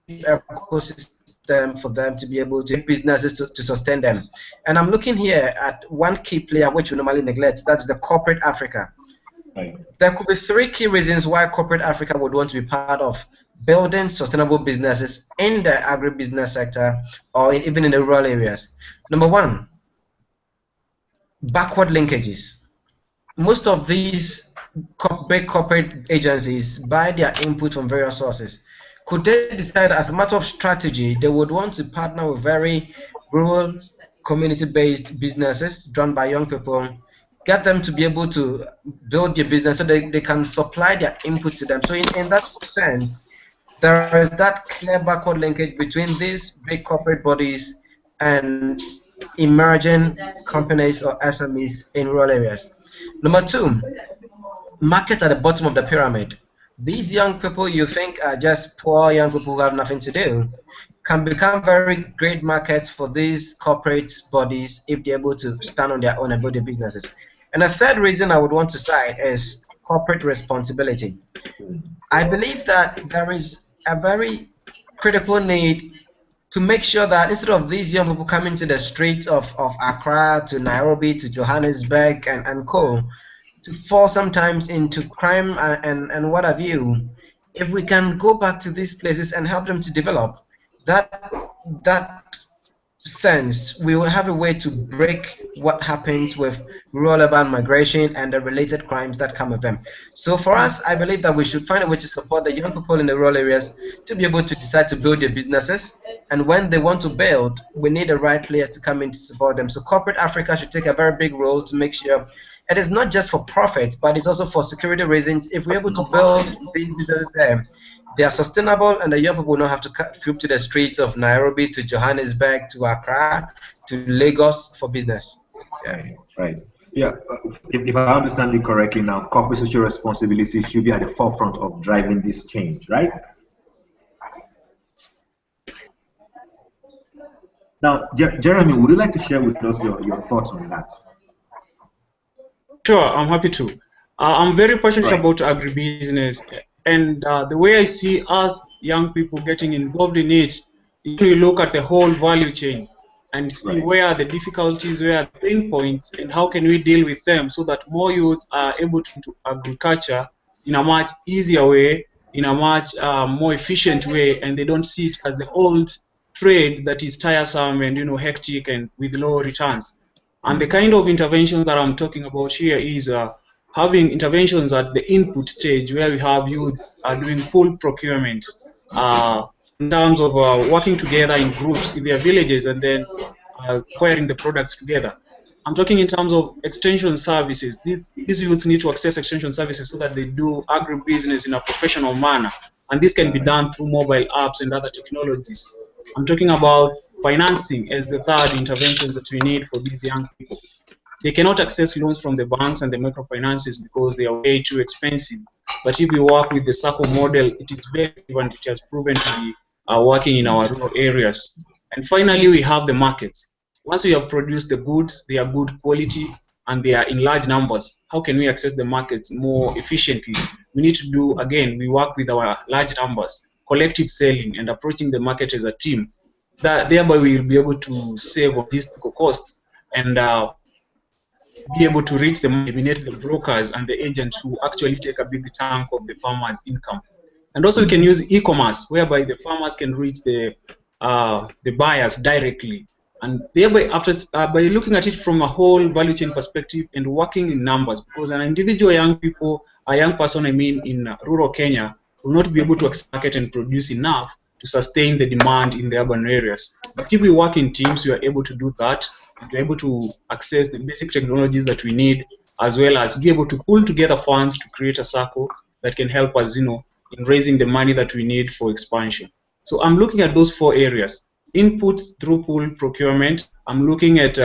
ecosystem for them to be able to businesses to sustain them? And I'm looking here at one key player which we normally neglect. That's the corporate Africa. Right. There could be three key reasons why corporate Africa would want to be part of building sustainable businesses in the agribusiness sector or even in the rural areas. Number one, backward linkages. Most of these big corporate agencies buy their input from various sources. Could they decide, as a matter of strategy, they would want to partner with very rural, community-based businesses run by young people, get them to be able to build their business so they can supply their input to them. So in that sense, there is that clear backward linkage between these big corporate bodies and emerging companies or SMEs in rural areas. Number two, market at the bottom of the pyramid. These young people you think are just poor young people who have nothing to do can become very great markets for these corporate bodies if they're able to stand on their own and build their businesses. And a third reason I would want to cite is corporate responsibility. I believe that there is a very critical need to make sure that instead of these young people coming to the streets of Accra to Nairobi to Johannesburg and co, to fall sometimes into crime and what have you, if we can go back to these places and help them to develop, that sense, we will have a way to break what happens with rural urban migration and the related crimes that come with them. So for us, I believe that we should find a way to support the young people in the rural areas to be able to decide to build their businesses. And when they want to build, we need the right players to come in to support them. So corporate Africa should take a very big role to make sure it is not just for profit, but it's also for security reasons. If we're able to build these businesses there, they are sustainable, and the young people will not have to cut through to the streets of Nairobi to Johannesburg to Accra to Lagos for business. Yeah. Right. Yeah. If I understand you correctly now, corporate social responsibility should be at the forefront of driving this change, right? Now, Jeremy, would you like to share with us your thoughts on that? Sure, I'm happy to. I'm very passionate about agribusiness, and the way I see us young people getting involved in it, we look at the whole value chain and see where are the difficulties, where are the pain points, and how can we deal with them so that more youths are able to do agriculture in a much easier way in a much more efficient way, and they don't see it as the old trade that is tiresome and hectic and with low returns. And the kind of intervention that I'm talking about here is having interventions at the input stage, where we have youths doing full procurement in terms of working together in groups in their villages and then acquiring the products together. I'm talking in terms of extension services. These youths need to access extension services so that they do agribusiness in a professional manner. And this can be done through mobile apps and other technologies. I'm talking about financing as the third intervention that we need for these young people. They cannot access loans from the banks and the microfinances because they are way too expensive. But if we work with the SACCO model, it is very effective and it has proven to be working in our rural areas. And finally, we have the markets. Once we have produced the goods, they are good quality and they are in large numbers. How can we access the markets more efficiently? We need to do, again, we work with our large numbers, collective selling and approaching the market as a team. Thereby, we will be able to save logistical costs and be able to reach eliminate the brokers and the agents who actually take a big chunk of the farmers' income. And also we can use e-commerce, whereby the farmers can reach the buyers directly. And thereby, by looking at it from a whole value chain perspective and working in numbers, because an individual a young person, in rural Kenya, will not be able to market and produce enough to sustain the demand in the urban areas. But if we work in teams, we are able to do that. We're able to access the basic technologies that we need, as well as be able to pull together funds to create a circle that can help us, in raising the money that we need for expansion. So I'm looking at those 4 areas: inputs through pool procurement. I'm looking at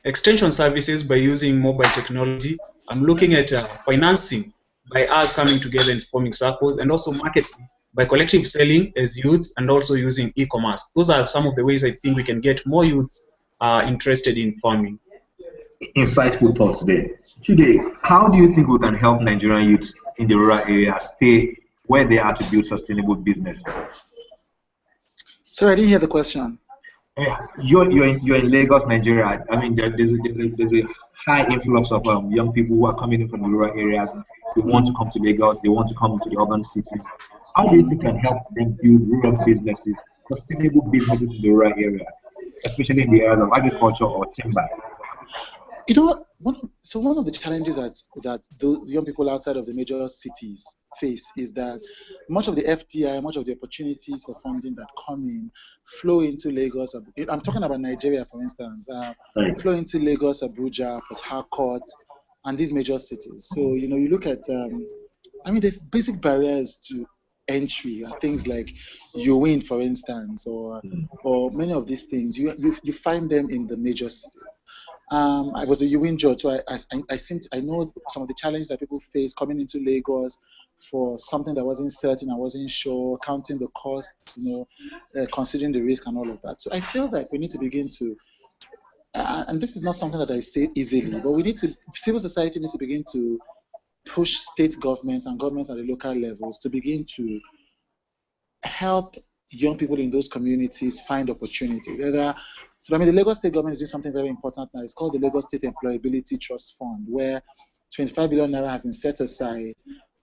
extension services by using mobile technology. I'm looking at financing by us coming together and forming circles, and also marketing by collective selling as youths, and also using e-commerce. Those are some of the ways I think we can get more youths interested in farming. Insightful thoughts there. Today, how do you think we can help Nigerian youths in the rural areas stay where they are to build sustainable business? So I didn't hear the question. You're in Lagos, Nigeria. I mean, there's a high influx of young people who are coming in from the rural areas. They want to come to Lagos. They want to come into the urban cities. How do you think can help them build rural businesses, sustainable businesses in the rural area, especially in the areas of agriculture or timber? One of the challenges that the young people outside of the major cities face is that much of the FDI, much of the opportunities for funding that come in flow into Lagos. I'm talking about Nigeria, for instance. Flow into Lagos, Abuja, Port Harcourt, and these major cities. So you look at, there's basic barriers to entry, things like UWIN, for instance, or many of these things. You find them in the major cities. I was a UWIN judge, so I know some of the challenges that people face coming into Lagos for something that wasn't certain, I wasn't sure, counting the costs, considering the risk and all of that. So I feel like we need to begin to, and this is not something that I say easily, but civil society needs to begin to push state governments and governments at the local levels to begin to help young people in those communities find opportunities. The Lagos State government is doing something very important now. It's called the Lagos State Employability Trust Fund, where 25 billion naira has been set aside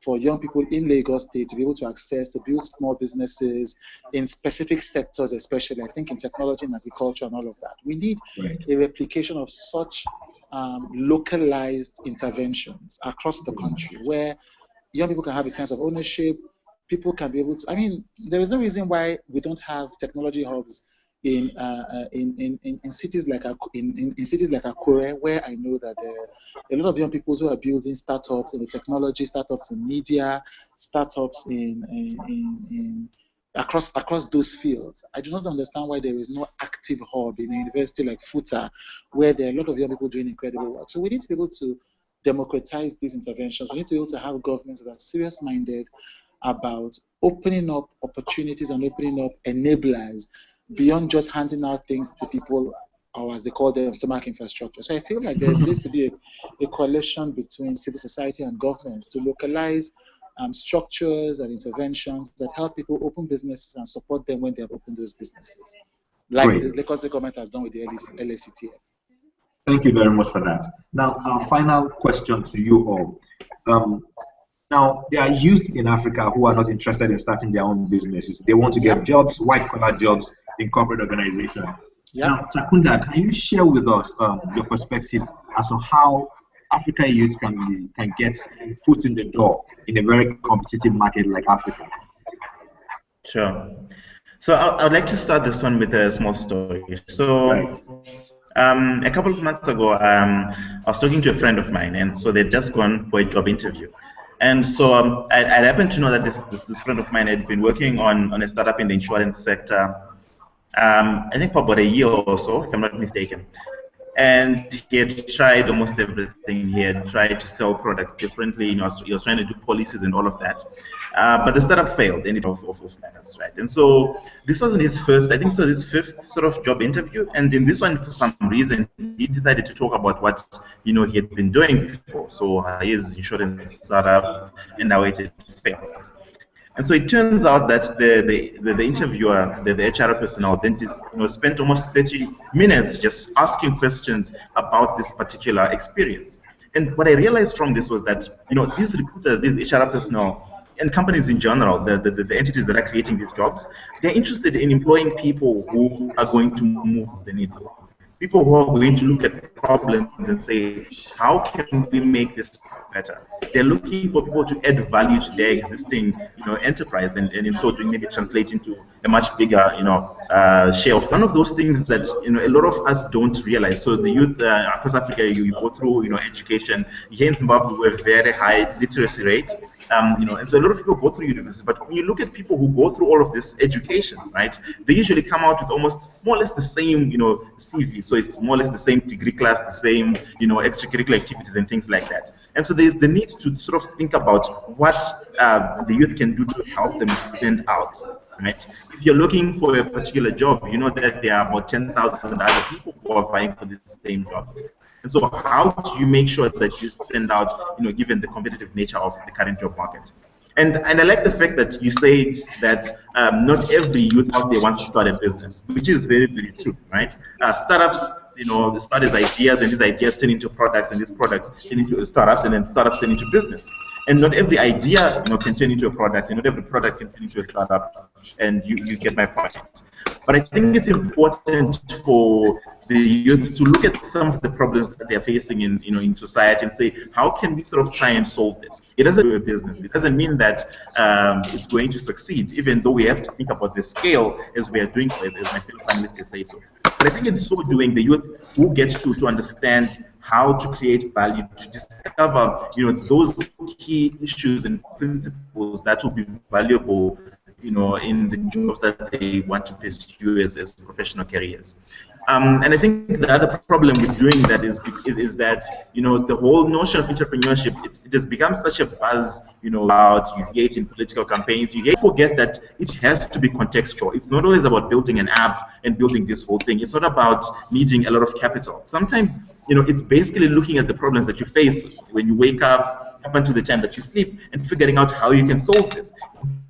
for young people in Lagos State to be able to access, to build small businesses in specific sectors, especially, I think, in technology and agriculture and all of that. We need a replication of such localized interventions across the country, where young people can have a sense of ownership. People can be able to, there is no reason why we don't have technology hubs in cities like Akure, where I know that there are a lot of young people who are building startups in the technology, startups in media, startups in across those fields. I do not understand why there is no active hub in a university like FUTA, where there are a lot of young people doing incredible work. So we need to be able to democratize these interventions. We need to be able to have governments that are serious-minded about opening up opportunities and opening up enablers beyond just handing out things to people, or as they call them, stomach infrastructure. So I feel like there needs to be a coalition between civil society and governments to localize structures and interventions that help people open businesses and support them when they have opened those businesses, like the Lagos government has done with the LACTF. Thank you very much for that. Now, our final question to you all. Now, there are youth in Africa who are not interested in starting their own businesses. They want to get jobs, white-collar jobs in corporate organizations. Yep. Now, Takunda, can you share with us your perspective as to how African youth can get a foot in the door in a very competitive market like Africa? Sure. So I'd like to start this one with a small story. So a couple of months ago, I was talking to a friend of mine, and so they'd just gone for a job interview. And so I happened to know that this friend of mine had been working on a startup in the insurance sector, I think for about a year or so, if I'm not mistaken. And he had tried almost everything. He had tried to sell products differently. You know, he was trying to do policies and all of that. But the startup failed, and of manners, right? And so this wasn't his first, I think so his fifth sort of job interview. And in this one, for some reason, he decided to talk about what he had been doing before. So his insurance startup, and now it had failed. And so it turns out that the interviewer, the HR personnel, then spent almost 30 minutes just asking questions about this particular experience. And what I realized from this was that these recruiters, these HR personnel, and companies in general, the entities that are creating these jobs, they're interested in employing people who are going to move the needle. People who are going to look at problems and say, how can we make this better? They're looking for people to add value to their existing enterprise, and in so doing maybe translate into a much bigger share of one of those things that a lot of us don't realize. So the youth across Africa, you go through education. Here in Zimbabwe, we have very high literacy rate. And so a lot of people go through university, but when you look at people who go through all of this education, right, they usually come out with almost more or less the same, CV. So it's more or less the same degree class, the same, extracurricular activities and things like that. And so there's the need to sort of think about what the youth can do to help them stand out. Right? If you're looking for a particular job, you know that there are about 10,000 other people who are vying for the same job. And so how do you make sure that you stand out, given the competitive nature of the current job market? And I like the fact that you said that not every youth out there wants to start a business, which is very, very true, right? Startups, start as ideas, and these ideas turn into products, and these products turn into startups, and then startups turn into business. And not every idea, can turn into a product, and not every product can turn into a startup. And you get my point. But I think it's important for the youth to look at some of the problems that they're facing in society and say, how can we sort of try and solve this? It doesn't mean a business. It doesn't mean that it's going to succeed, even though we have to think about the scale as we are doing, as my fellow panelists have said so. But I think in so doing, the youth will get to understand how to create value, to discover those key issues and principles that will be valuable in the jobs that they want to pursue as professional careers. And I think the other problem with doing that is that the whole notion of entrepreneurship, it has become such a buzz about, you hear it in political campaigns. You forget that it has to be contextual. It's not always about building an app and building this whole thing. It's not about needing a lot of capital. Sometimes it's basically looking at the problems that you face when you wake up until the time that you sleep and figuring out how you can solve this.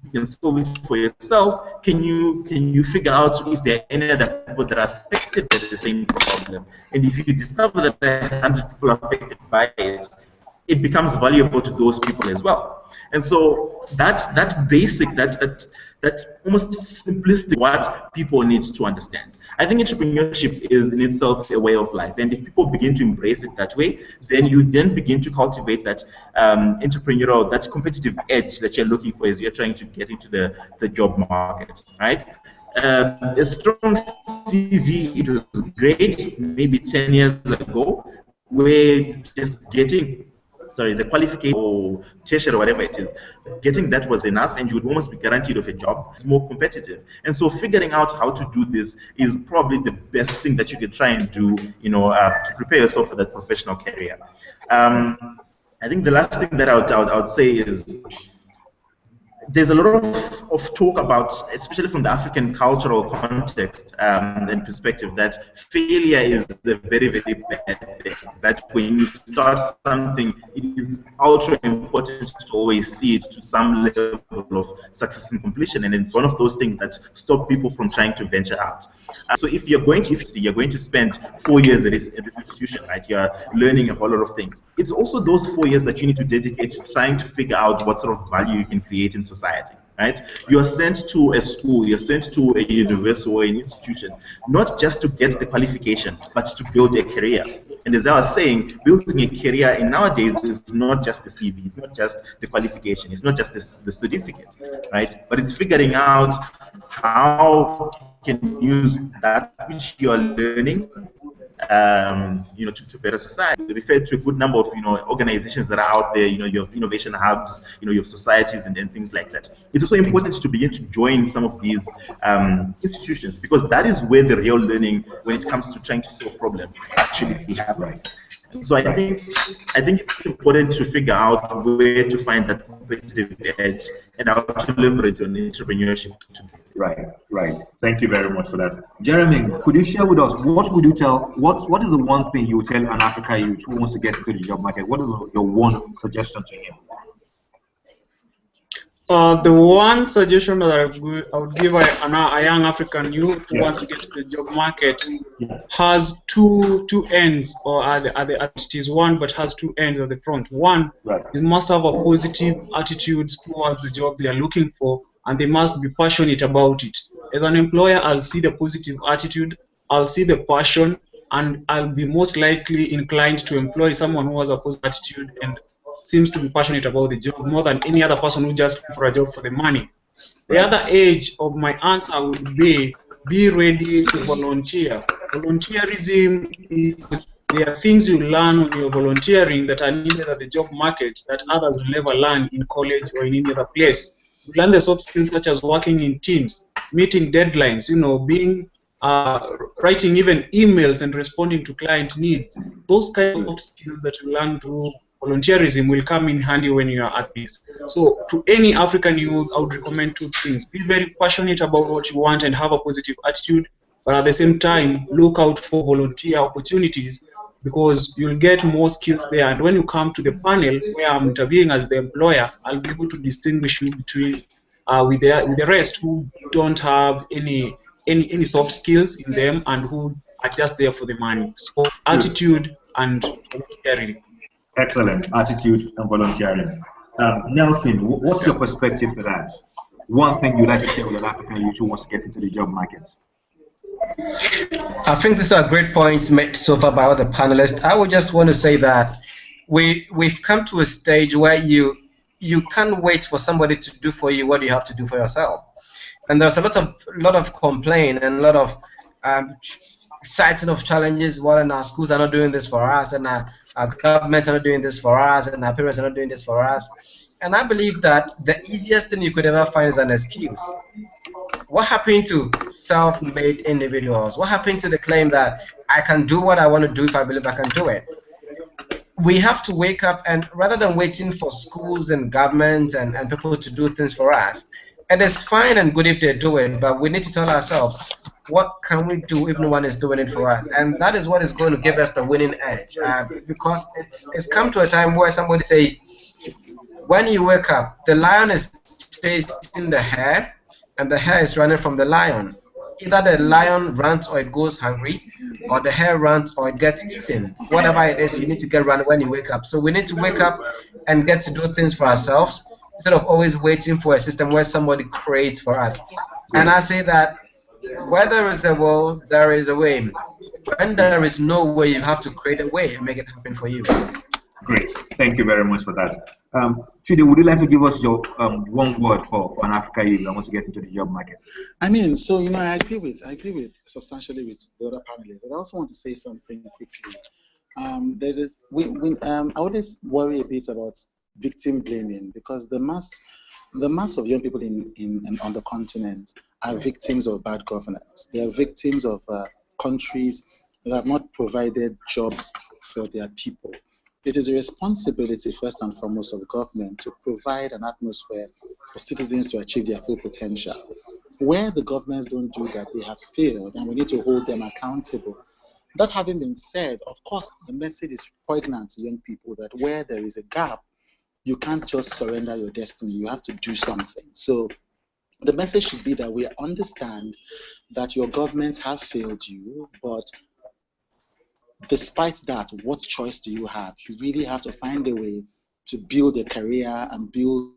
You can solve it for yourself. Can you figure out if there are any other people that are affected by the same problem? And if you discover that 100 people are affected by it, it becomes valuable to those people as well. And so that basic, that almost simplistic, what people need to understand. I think entrepreneurship is in itself a way of life, and if people begin to embrace it that way, then you then begin to cultivate that entrepreneurial, that competitive edge that you're looking for as you're trying to get into the job market, right? A strong CV, it was great maybe 10 years ago, where just getting the qualification or tertiary or whatever it is, getting that was enough, and you would almost be guaranteed of a job. It's more competitive. And so figuring out how to do this is probably the best thing that you could try and do, to prepare yourself for that professional career. I think the last thing that I would say is there's a lot of talk about, especially from the African cultural context and perspective, that failure is a very, very bad thing. That when you start something, it is ultra important to always see it to some level of success and completion, and it's one of those things that stop people from trying to venture out. So if you're going to spend 4 years at this institution, right? You're learning a whole lot of things. It's also those 4 years that you need to dedicate to trying to figure out what sort of value you can create in society, right? You're sent to a school, you're sent to a university or an institution, not just to get the qualification, but to build a career. And as I was saying, building a career in nowadays is not just the CV, it's not just the qualification, it's not just the certificate, right? But it's figuring out how you can use that which you are learning to better society. We refer to a good number of, organizations that are out there. You have innovation hubs, you have societies and things like that. It's also important to begin to join some of these institutions, because that is where the real learning, when it comes to trying to solve problems, actually happens. So I think it's important to figure out where to find that competitive edge and how to leverage on entrepreneurship. Right. Thank you very much for that. Jeremy, could you share with us, what would you tell, what is the one thing you would tell an African youth who wants to get into the job market? What is your one suggestion to him? The one suggestion that I would give a young African youth who wants to get to the job market has two ends, or it is one but has two ends at the front. One, they must have a positive attitude towards the job they are looking for, and they must be passionate about it. As an employer, I'll see the positive attitude, I'll see the passion, and I'll be most likely inclined to employ someone who has a positive attitude and seems to be passionate about the job more than any other person who just looking for a job for the money. The other edge of my answer would be ready to volunteer. Volunteerism is, there are things you learn when you're volunteering that are needed at the job market that others will never learn in college or in any other place. You learn the soft skills such as working in teams, meeting deadlines, being writing even emails and responding to client needs. Those kind of skills that you learn through volunteerism will come in handy when you are at this. So to any African youth, I would recommend two things. Be very passionate about what you want and have a positive attitude, but at the same time, look out for volunteer opportunities, because you'll get more skills there. And when you come to the panel where I'm interviewing as the employer, I'll be able to distinguish you between with the rest who don't have any soft skills in them and who are just there for the money. So attitude and volunteering. Excellent. Attitude and volunteering. Nelson, what's your perspective for that? One thing you'd like to share with an African youth who wants to get into the job market? I think these are great points made so far by all the panelists. I would just want to say that we've come to a stage where you can't wait for somebody to do for you what you have to do for yourself. And there's a lot of complaint and a lot of citing of challenges. Well, our schools are not doing this for us, and our government are not doing this for us, and our parents are not doing this for us. And I believe that the easiest thing you could ever find is an excuse. What happened to self-made individuals? What happened to the claim that I can do what I want to do if I believe I can do it? We have to wake up, and rather than waiting for schools and government and people to do things for us, and it's fine and good if they do it, but we need to tell ourselves, what can we do if no one is doing it for us? And that is what is going to give us the winning edge, because it's come to a time where somebody says, when you wake up, the lion is facing the hare, and the hare is running from the lion. Either the lion runs or it goes hungry, or the hare runs or it gets eaten. Whatever it is, you need to get running when you wake up. So we need to wake up and get to do things for ourselves, instead of always waiting for a system where somebody creates for us. And I say that where there is a will, there is a way. When there is no way, you have to create a way and make it happen for you. Great. Thank you very much for that. Chidi, would you like to give us your one word for an African youth that wants to get into the job market? I mean, so I agree with substantially with the other panelists. But I also want to say something quickly. I always worry a bit about victim blaming, because the mass of young people on the continent are victims of bad governance. They are victims of countries that have not provided jobs for their people. it is a responsibility, first and foremost, of government to provide an atmosphere for citizens to achieve their full potential. Where the governments don't do that, they have failed, and we need to hold them accountable. That having been said, of course, the message is poignant to young people that where there is a gap, you can't just surrender your destiny. You have to do something. So the message should be that we understand that your governments have failed you, but despite that, what choice do you have? You really have to find a way to build a career and build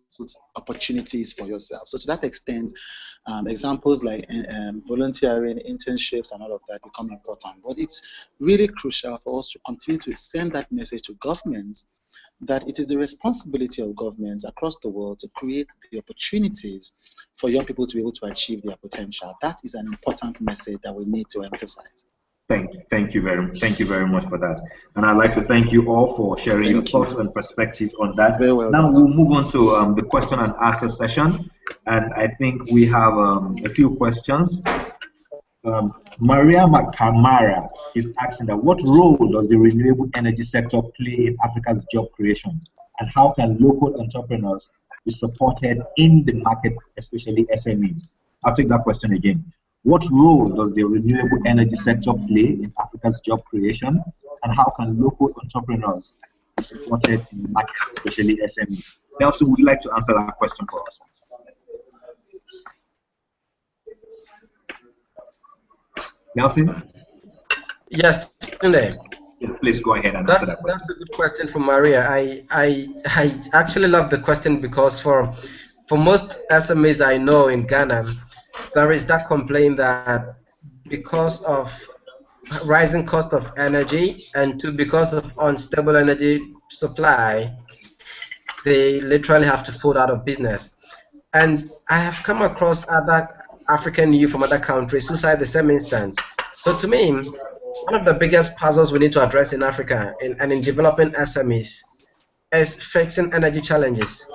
opportunities for yourself. So to that extent, examples like volunteering, internships, and all of that become important. But it's really crucial for us to continue to send that message to governments that it is the responsibility of governments across the world to create the opportunities for young people to be able to achieve their potential. That is an important message that we need to emphasize. Thank you very much for that. And I'd like to thank you all for sharing your thoughts and perspectives on that. Very well now done. we'll move on to the question and answer session. And I think we have a few questions. Maria Makamara is asking that what role does the renewable energy sector play in Africa's job creation? And how can local entrepreneurs be supported in the market, especially SMEs? I'll take that question again. What role does the renewable energy sector play in Africa's job creation? And how can local entrepreneurs be supported in the market, especially SMEs? Nelson, would you like to answer that question for us? Nelson? Yes, Tunde. Please go ahead and answer that question. That's a good question from Maria. I actually love the question because for most SMEs I know in Ghana, there is that complaint that because of rising cost of energy and because of unstable energy supply, they literally have to fall out of business. And I have come across other African youth from other countries who cite the same instance. So to me, one of the biggest puzzles we need to address in Africa and in developing SMEs is fixing energy challenges.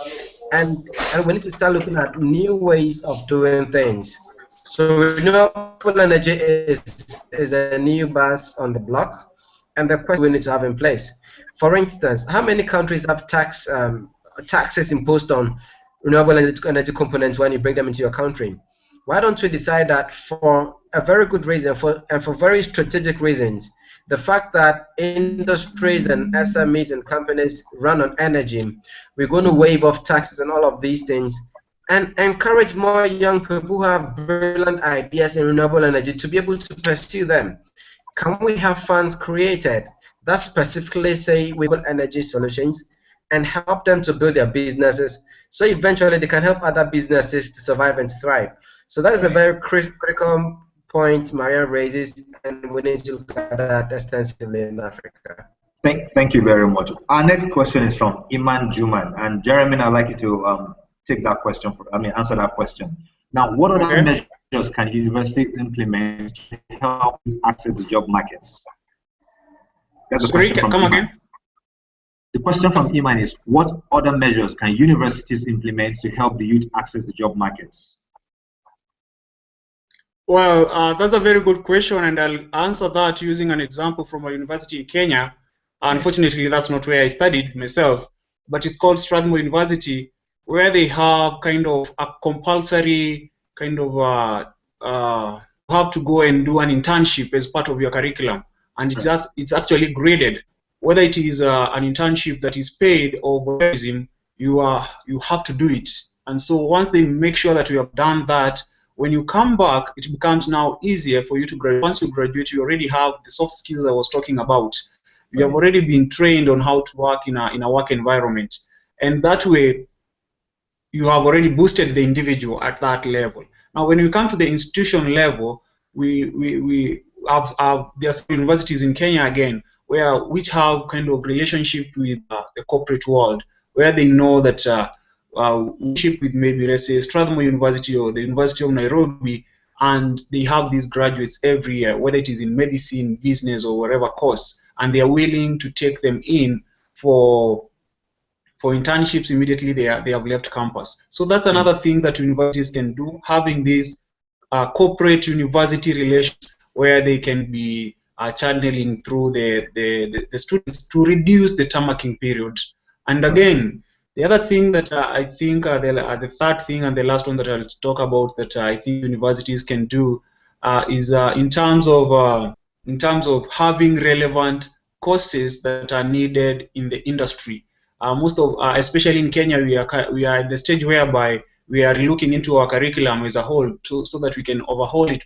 And we need to start looking at new ways of doing things. So renewable energy is a new buzz on the block, and the question we need to have in place. For instance, how many countries have taxes imposed on renewable energy components when you bring them into your country? Why don't we decide that for a very good reason and for very strategic reasons, the fact that industries and SMEs and companies run on energy, we're going to waive off taxes and all of these things and encourage more young people who have brilliant ideas in renewable energy to be able to pursue them. Can we have funds created that specifically say renewable energy solutions and help them to build their businesses so eventually they can help other businesses to survive and to thrive? So that is a very critical point Maria raises, and we need to look at that extensively in Africa. Thank you very much. Our next question is from Iman Juman, and Jeremy, I'd like you to take that question. Answer that question. Now, what other measures can universities implement to help access the job markets? That's the question from come Iman. again. The question from Iman is, what other measures can universities implement to help the youth access the job markets? Well, that's a very good question, and I'll answer that using an example from a university in Kenya. Unfortunately, that's not where I studied myself, but it's called Strathmore University, where they have kind of a compulsory kind of have to go and do an internship as part of your curriculum, and it's actually graded. Whether it is an internship that is paid or volunteerism, you have to do it. And so once they make sure that you have done that, when you come back, it becomes now easier for you to graduate. Once you graduate, you already have the soft skills I was talking about. You have already been trained on how to work in a work environment. And that way, you have already boosted the individual at that level. Now, when we come to the institution level, we have there are some universities in Kenya again, which have kind of relationship with the corporate world, where they know that worship with maybe, let's say, Strathmore University or the University of Nairobi, and they have these graduates every year, whether it is in medicine, business, or whatever course, and they are willing to take them in for internships immediately they have left campus. So that's another thing that universities can do, having these corporate university relations where they can be channeling through the students to reduce the tarmacking period. And again, the other thing that I think the third thing and the last one that I'll talk about that I think universities can do is in terms of having relevant courses that are needed in the industry. Most of, especially in Kenya, we are at the stage whereby we are looking into our curriculum as a whole so that we can overhaul it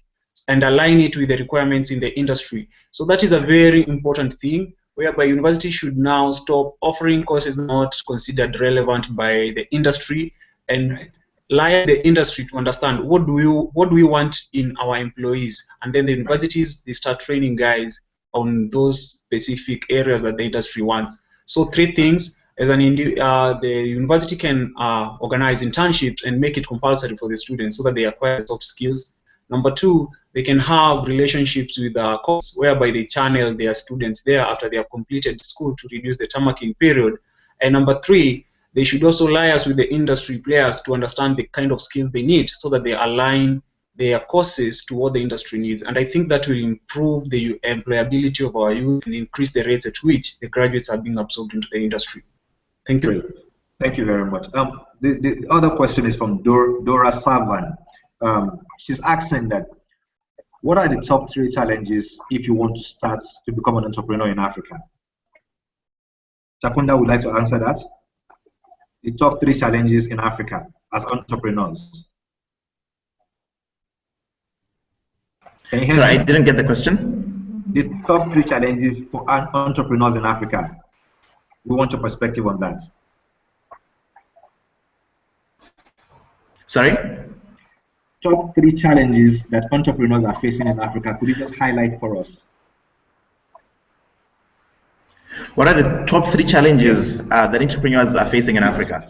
and align it with the requirements in the industry. So that is a very important thing, whereby universities should now stop offering courses not considered relevant by the industry and allow the industry to understand what do we want in our employees, and then the universities, they start training guys on those specific areas that the industry wants. So three things: as the university can organize internships and make it compulsory for the students so that they acquire soft skills. Number two, they can have relationships with courses whereby they channel their students there after they have completed school to reduce the tarmacking period. And number three, they should also liaise with the industry players to understand the kind of skills they need so that they align their courses to what the industry needs. And I think that will improve the employability of our youth and increase the rates at which the graduates are being absorbed into the industry. Thank you. Great. Thank you very much. The other question is from Dora Savan. She's asking that, what are the top 3 challenges if you want to start to become an entrepreneur in Africa? Chakunda would like to answer that. The top 3 challenges in Africa as entrepreneurs. Can you hear Sorry, me? I didn't get the question. The top 3 challenges for entrepreneurs in Africa. We want your perspective on that. Sorry? Top 3 challenges that entrepreneurs are facing in Africa. Could you just highlight for us? What are the top 3 challenges that entrepreneurs are facing in Africa?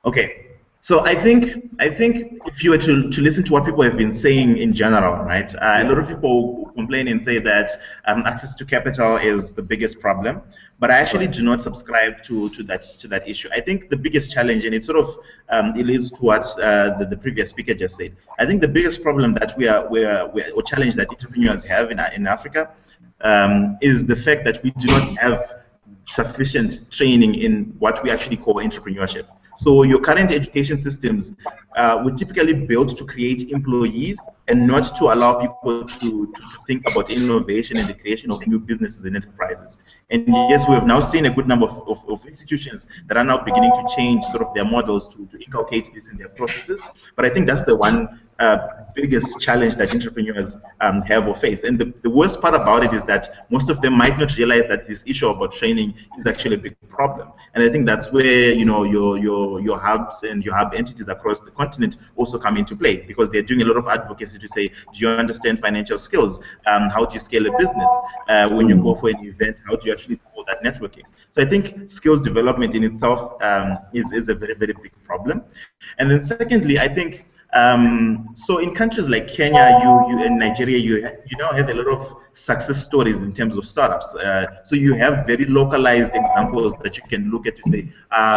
Okay, so I think if you were to listen to what people have been saying in general, right? A lot of people complain and say that access to capital is the biggest problem, but I actually do not subscribe to that issue. I think the biggest challenge, and it sort of it leads to what the previous speaker just said. I think the biggest problem that or challenge that entrepreneurs have in Africa is the fact that we do not have sufficient training in what we actually call entrepreneurship. So your current education systems were typically built to create employees and not to allow people to think about innovation and the creation of new businesses and enterprises. And yes, we have now seen a good number of institutions that are now beginning to change sort of their models to inculcate this in their processes. But I think that's the one biggest challenge that entrepreneurs have or face. And the worst part about it is that most of them might not realize that this issue about training is actually a big problem. And I think that's where your hubs and your hub entities across the continent also come into play, because they're doing a lot of advocacy to say, do you understand financial skills? How do you scale a business? When you go for an event, how do you actually do that networking? So I think skills development in itself is a very, very big problem. And then secondly, I think so in countries like Kenya, you and Nigeria, you now have a lot of success stories in terms of startups. So you have very localized examples that you can look at to say,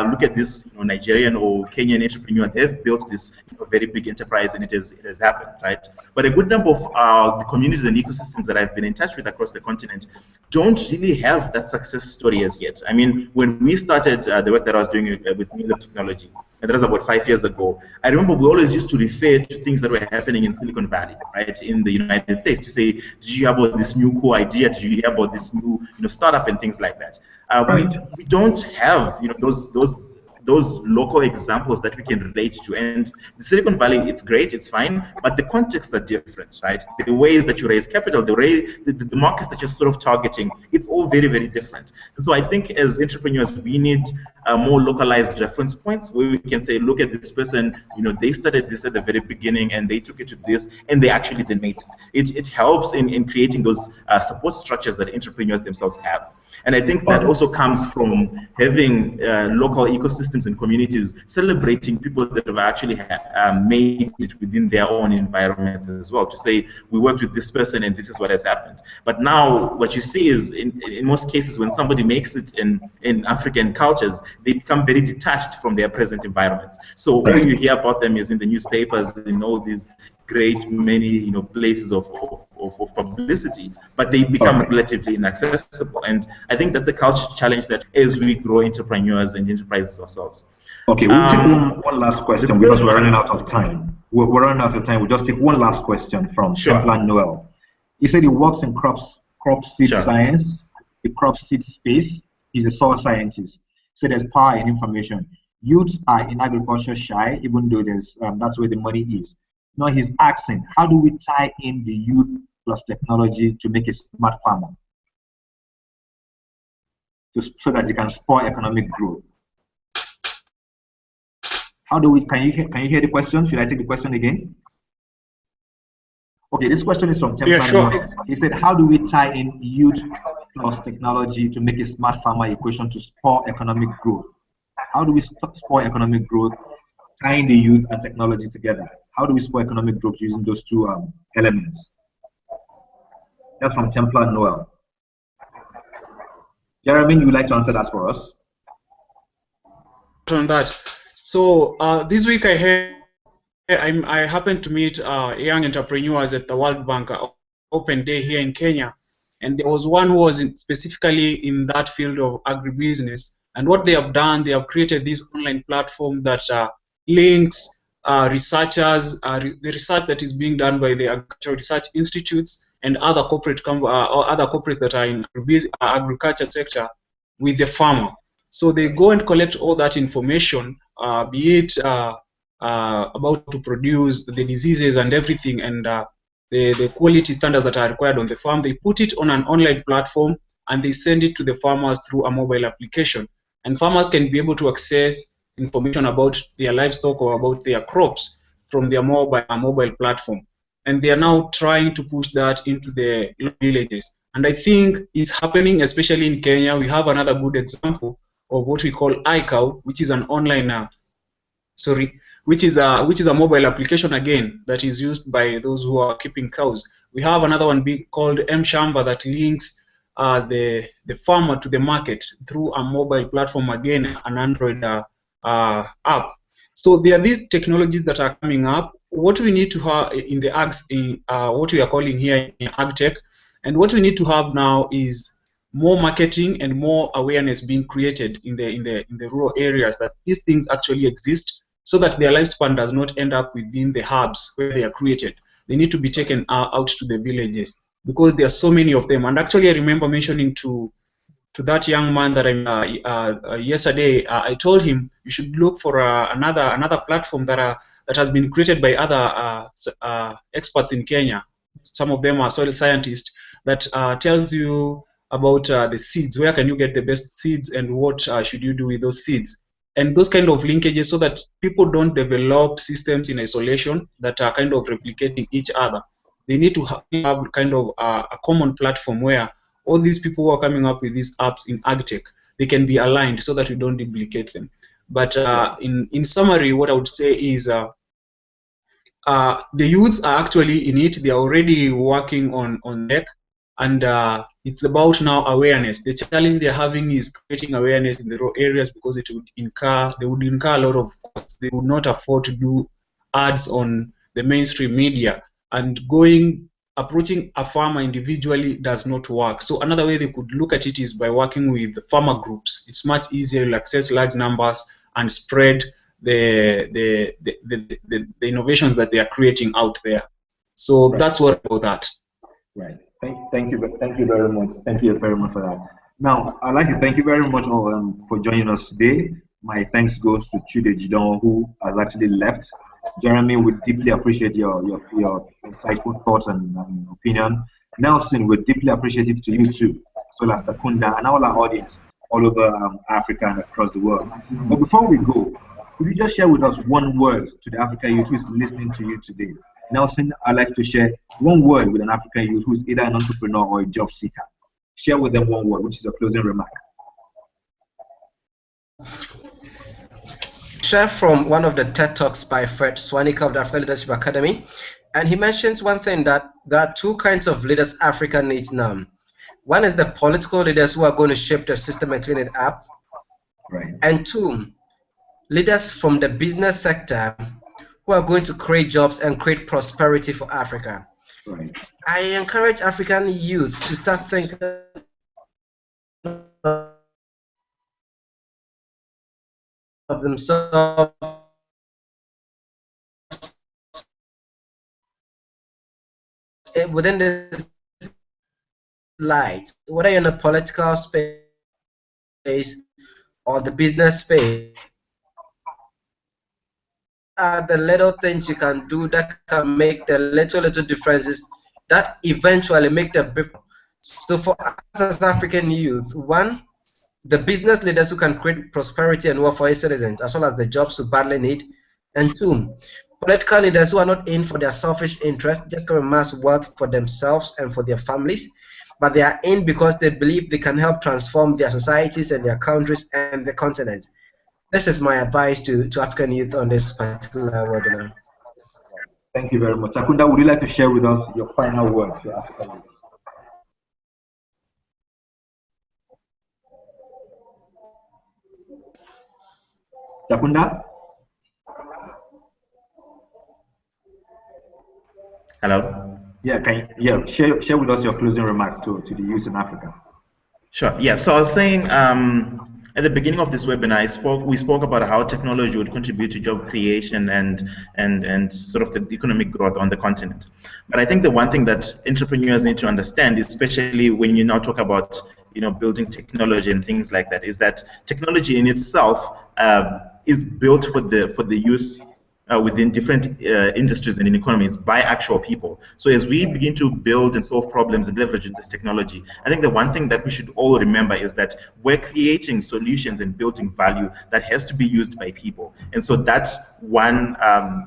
look at this Nigerian or Kenyan entrepreneur. They've built this very big enterprise, and it has happened, right? But a good number of the communities and ecosystems that I've been in touch with across the continent don't really have that success story as yet. I mean, when we started the work that I was doing with New Technology, and that was about 5 years ago, I remember we always used to refer to things that were happening in Silicon Valley, right, in the United States, to say, did you have about this new cool idea? Did you hear about this new startup and things like that? We don't have those local examples that we can relate to. And the Silicon Valley, it's great, it's fine, but the contexts are different, right? The ways that you raise capital, the markets that you're sort of targeting, it's all very, very different. And so I think as entrepreneurs, we need more localized reference points where we can say, look at this person, they started this at the very beginning and they took it to this and they actually then made it. It helps in creating those support structures that entrepreneurs themselves have. And I think that also comes from having local ecosystems and communities celebrating people that have actually made it within their own environments as well, to say, we worked with this person and this is what has happened. But now what you see is, in most cases, when somebody makes it in African cultures, they become very detached from their present environments. So all you hear about them is in the newspapers, in all these great many places of of publicity, but they become relatively inaccessible. And I think that's a culture challenge that as we grow entrepreneurs and enterprises ourselves. Okay, we'll take one last question because we're running out of time. We're running out of time. We'll just take one last question from Templar Noel. He said he works in crop seed science, the crop seed space. He's a soil scientist. So there's power in information. Youths are in agriculture shy, even though there's that's where the money is. Now he's asking, how do we tie in the youth plus technology to make a smart farmer, so that you can spur economic growth? How do we? Can you hear the question? Should I take the question again? Okay, this question is from Templar. Yeah, sure. He said, how do we tie in youth plus technology to make a smart farmer equation to spur economic growth? How do we spur economic growth, tying the youth and technology together? How do we spur economic growth using those two elements? That's from Templar Noel. Jeremy, you would like to answer that for us? On that. So this week I happened to meet young entrepreneurs at the World Bank Open Day here in Kenya, and there was one who was specifically in that field of agribusiness. And what they have done, they have created this online platform that links researchers, the research that is being done by the agricultural research institutes and other corporate or other corporates that are in agriculture sector with the farmer. So they go and collect all that information, be it about to produce the diseases and everything, and the quality standards that are required on the farm. They put it on an online platform and they send it to the farmers through a mobile application. And farmers can be able to access information about their livestock or about their crops from their mobile platform. And they are now trying to push that into the villages. And I think it's happening, especially in Kenya. We have another good example of what we call iCow, which is an online, which is a mobile application again that is used by those who are keeping cows. We have another one called M-Shamba that links the farmer to the market through a mobile platform, again an Android app. So there are these technologies that are coming up. What we need to have in the what we are calling here in AgTech, and what we need to have now is more marketing and more awareness being created in the rural areas that these things actually exist, so that their lifespan does not end up within the hubs where they are created. They need to be taken out to the villages because there are so many of them. And actually, I remember mentioning to that young man that yesterday, I told him you should look for another platform that has been created by other experts in Kenya. Some of them are soil scientists that tells you about the seeds. Where can you get the best seeds, and what should you do with those seeds? And those kind of linkages, so that people don't develop systems in isolation that are kind of replicating each other. They need to have kind of a common platform where all these people who are coming up with these apps in AgTech, they can be aligned so that we don't duplicate them. But in summary, what I would say is the youths are actually in it. They are already working on tech, and it's about now awareness. The challenge they're having is creating awareness in the rural areas, because they would incur a lot of costs. They would not afford to do ads on the mainstream media, and approaching a farmer individually does not work. So another way they could look at it is by working with farmer groups. It's much easier to access large numbers and spread the innovations that they are creating out there. So that's what about that. Right. Thank you very much. Thank you very much for that. Now, I'd like to thank you very much all for joining us today. My thanks goes to Chude Jidon, who has actually left. Jeremy, we deeply appreciate your insightful thoughts and opinion. Nelson, we're deeply appreciative to you too, so as Takunda and all our audience all over Africa and across the world. But before we go, could you just share with us one word to the African youth who is listening to you today? Nelson, I'd like to share one word with an African youth who is either an entrepreneur or a job seeker. Share with them one word, which is a closing remark. Share from one of the TED Talks by Fred Swanika of the African Leadership Academy, and he mentions one thing, that there are two kinds of leaders Africa needs now. One is the political leaders who are going to shape the system and clean it up, right. And two, leaders from the business sector who are going to create jobs and create prosperity for Africa. Right. I encourage African youth to start thinking of themselves within this light, whether you're in a political space or the business space. Are the little things you can do that can make the little differences that eventually make the difference. So for us as African youth, one, the business leaders who can create prosperity and wealth for its citizens, as well as the jobs we badly need. And two, political leaders who are not in for their selfish interests, just to amass wealth for themselves and for their families, but they are in because they believe they can help transform their societies and their countries and the continent. This is my advice to African youth on this particular webinar. Thank you very much. Takunda, would you like to share with us your final words to Africa youth? Takunda? Hello? Yeah, share with us your closing remarks to the youth in Africa. Sure. Yeah. So I was saying at the beginning of this webinar, we spoke about how technology would contribute to job creation and sort of the economic growth on the continent. But I think the one thing that entrepreneurs need to understand, especially when you now talk about building technology and things like that, is that technology in itself is built for the use within different industries and in economies by actual people. So as we begin to build and solve problems and leverage this technology, I think the one thing that we should all remember is that we're creating solutions and building value that has to be used by people. And so that's one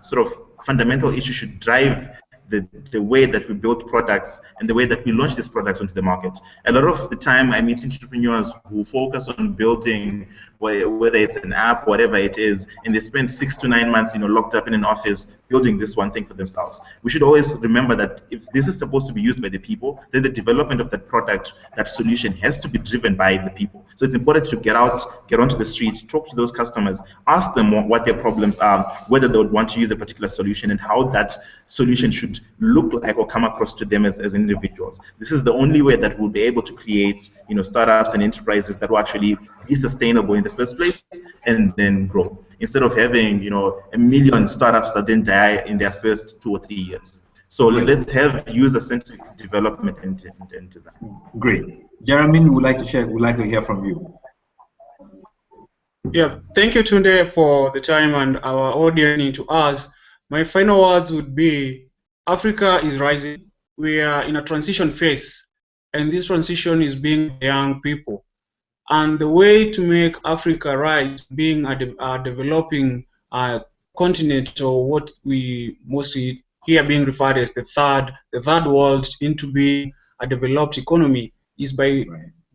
sort of fundamental issue should drive the way that we build products and the way that we launch these products onto the market. A lot of the time I meet entrepreneurs who focus on building, whether it's an app, whatever it is, and they spend 6 to 9 months locked up in an office building this one thing for themselves. We should always remember that if this is supposed to be used by the people, then the development of that product, that solution has to be driven by the people. So it's important to get onto the streets, talk to those customers, ask them what their problems are, whether they would want to use a particular solution and how that solution should look like or come across to them as individuals. This is the only way that we'll be able to create startups and enterprises that will actually be sustainable in the first place and then grow, instead of having 1 million startups that then die in their first 2 or 3 years. So let's have user-centric development and design. Great. Jeremy, we'd like to hear from you. Yeah, thank you, Tunde, for the time and our audience to us. My final words would be, Africa is rising. We are in a transition phase, and this transition is being young people. And the way to make Africa rise, being a developing continent, or what we mostly hear being referred as the third world, into being a developed economy, is by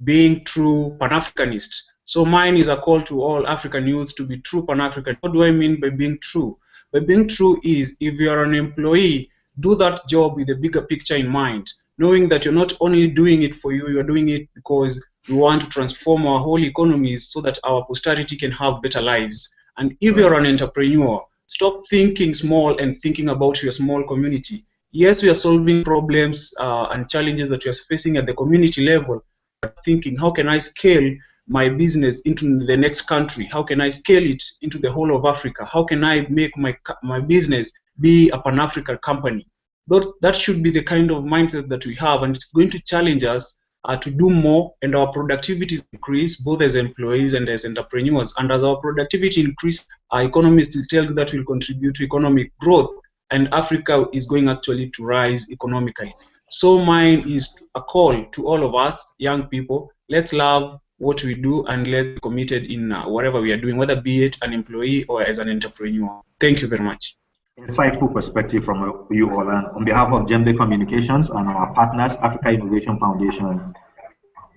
being true Pan-Africanist. So mine is a call to all African youths to be true Pan-African. What do I mean by being true? By being true is, if you are an employee, do that job with a bigger picture in mind, knowing that you're not only doing it for you, you're doing it because we want to transform our whole economies so that our posterity can have better lives. And if you're an entrepreneur, stop thinking small and thinking about your small community. Yes, we are solving problems and challenges that we are facing at the community level, but thinking, how can I scale my business into the next country? How can I scale it into the whole of Africa? How can I make my business be a Pan-African company? That should be the kind of mindset that we have, and it's going to challenge us to do more, and our productivity increase, both as employees and as entrepreneurs. And as our productivity increase, our economists will tell you that will contribute to economic growth, and Africa is going actually to rise economically. So mine is a call to all of us, young people, let's love what we do and let's be committed in whatever we are doing, whether be it an employee or as an entrepreneur. Thank you very much. Insightful perspective from you all. And on behalf of Gembe Communications and our partners, Africa Innovation Foundation,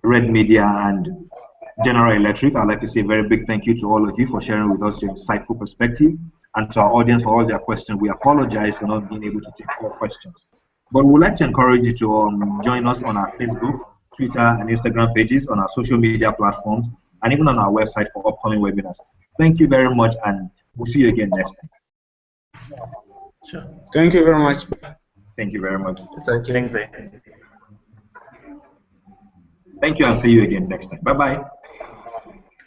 Red Media, and General Electric, I'd like to say a very big thank you to all of you for sharing with us your insightful perspective, and to our audience for all their questions. We apologize for not being able to take all questions, but we would like to encourage you to join us on our Facebook, Twitter, and Instagram pages, on our social media platforms, and even on our website for upcoming webinars. Thank you very much, and we'll see you again next time. Sure. Thank you very much. Thank you very much. Thank you. Thanks. Thank you, and see you again next time. Bye-bye.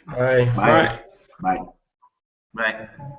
Bye. Bye. Bye. Bye.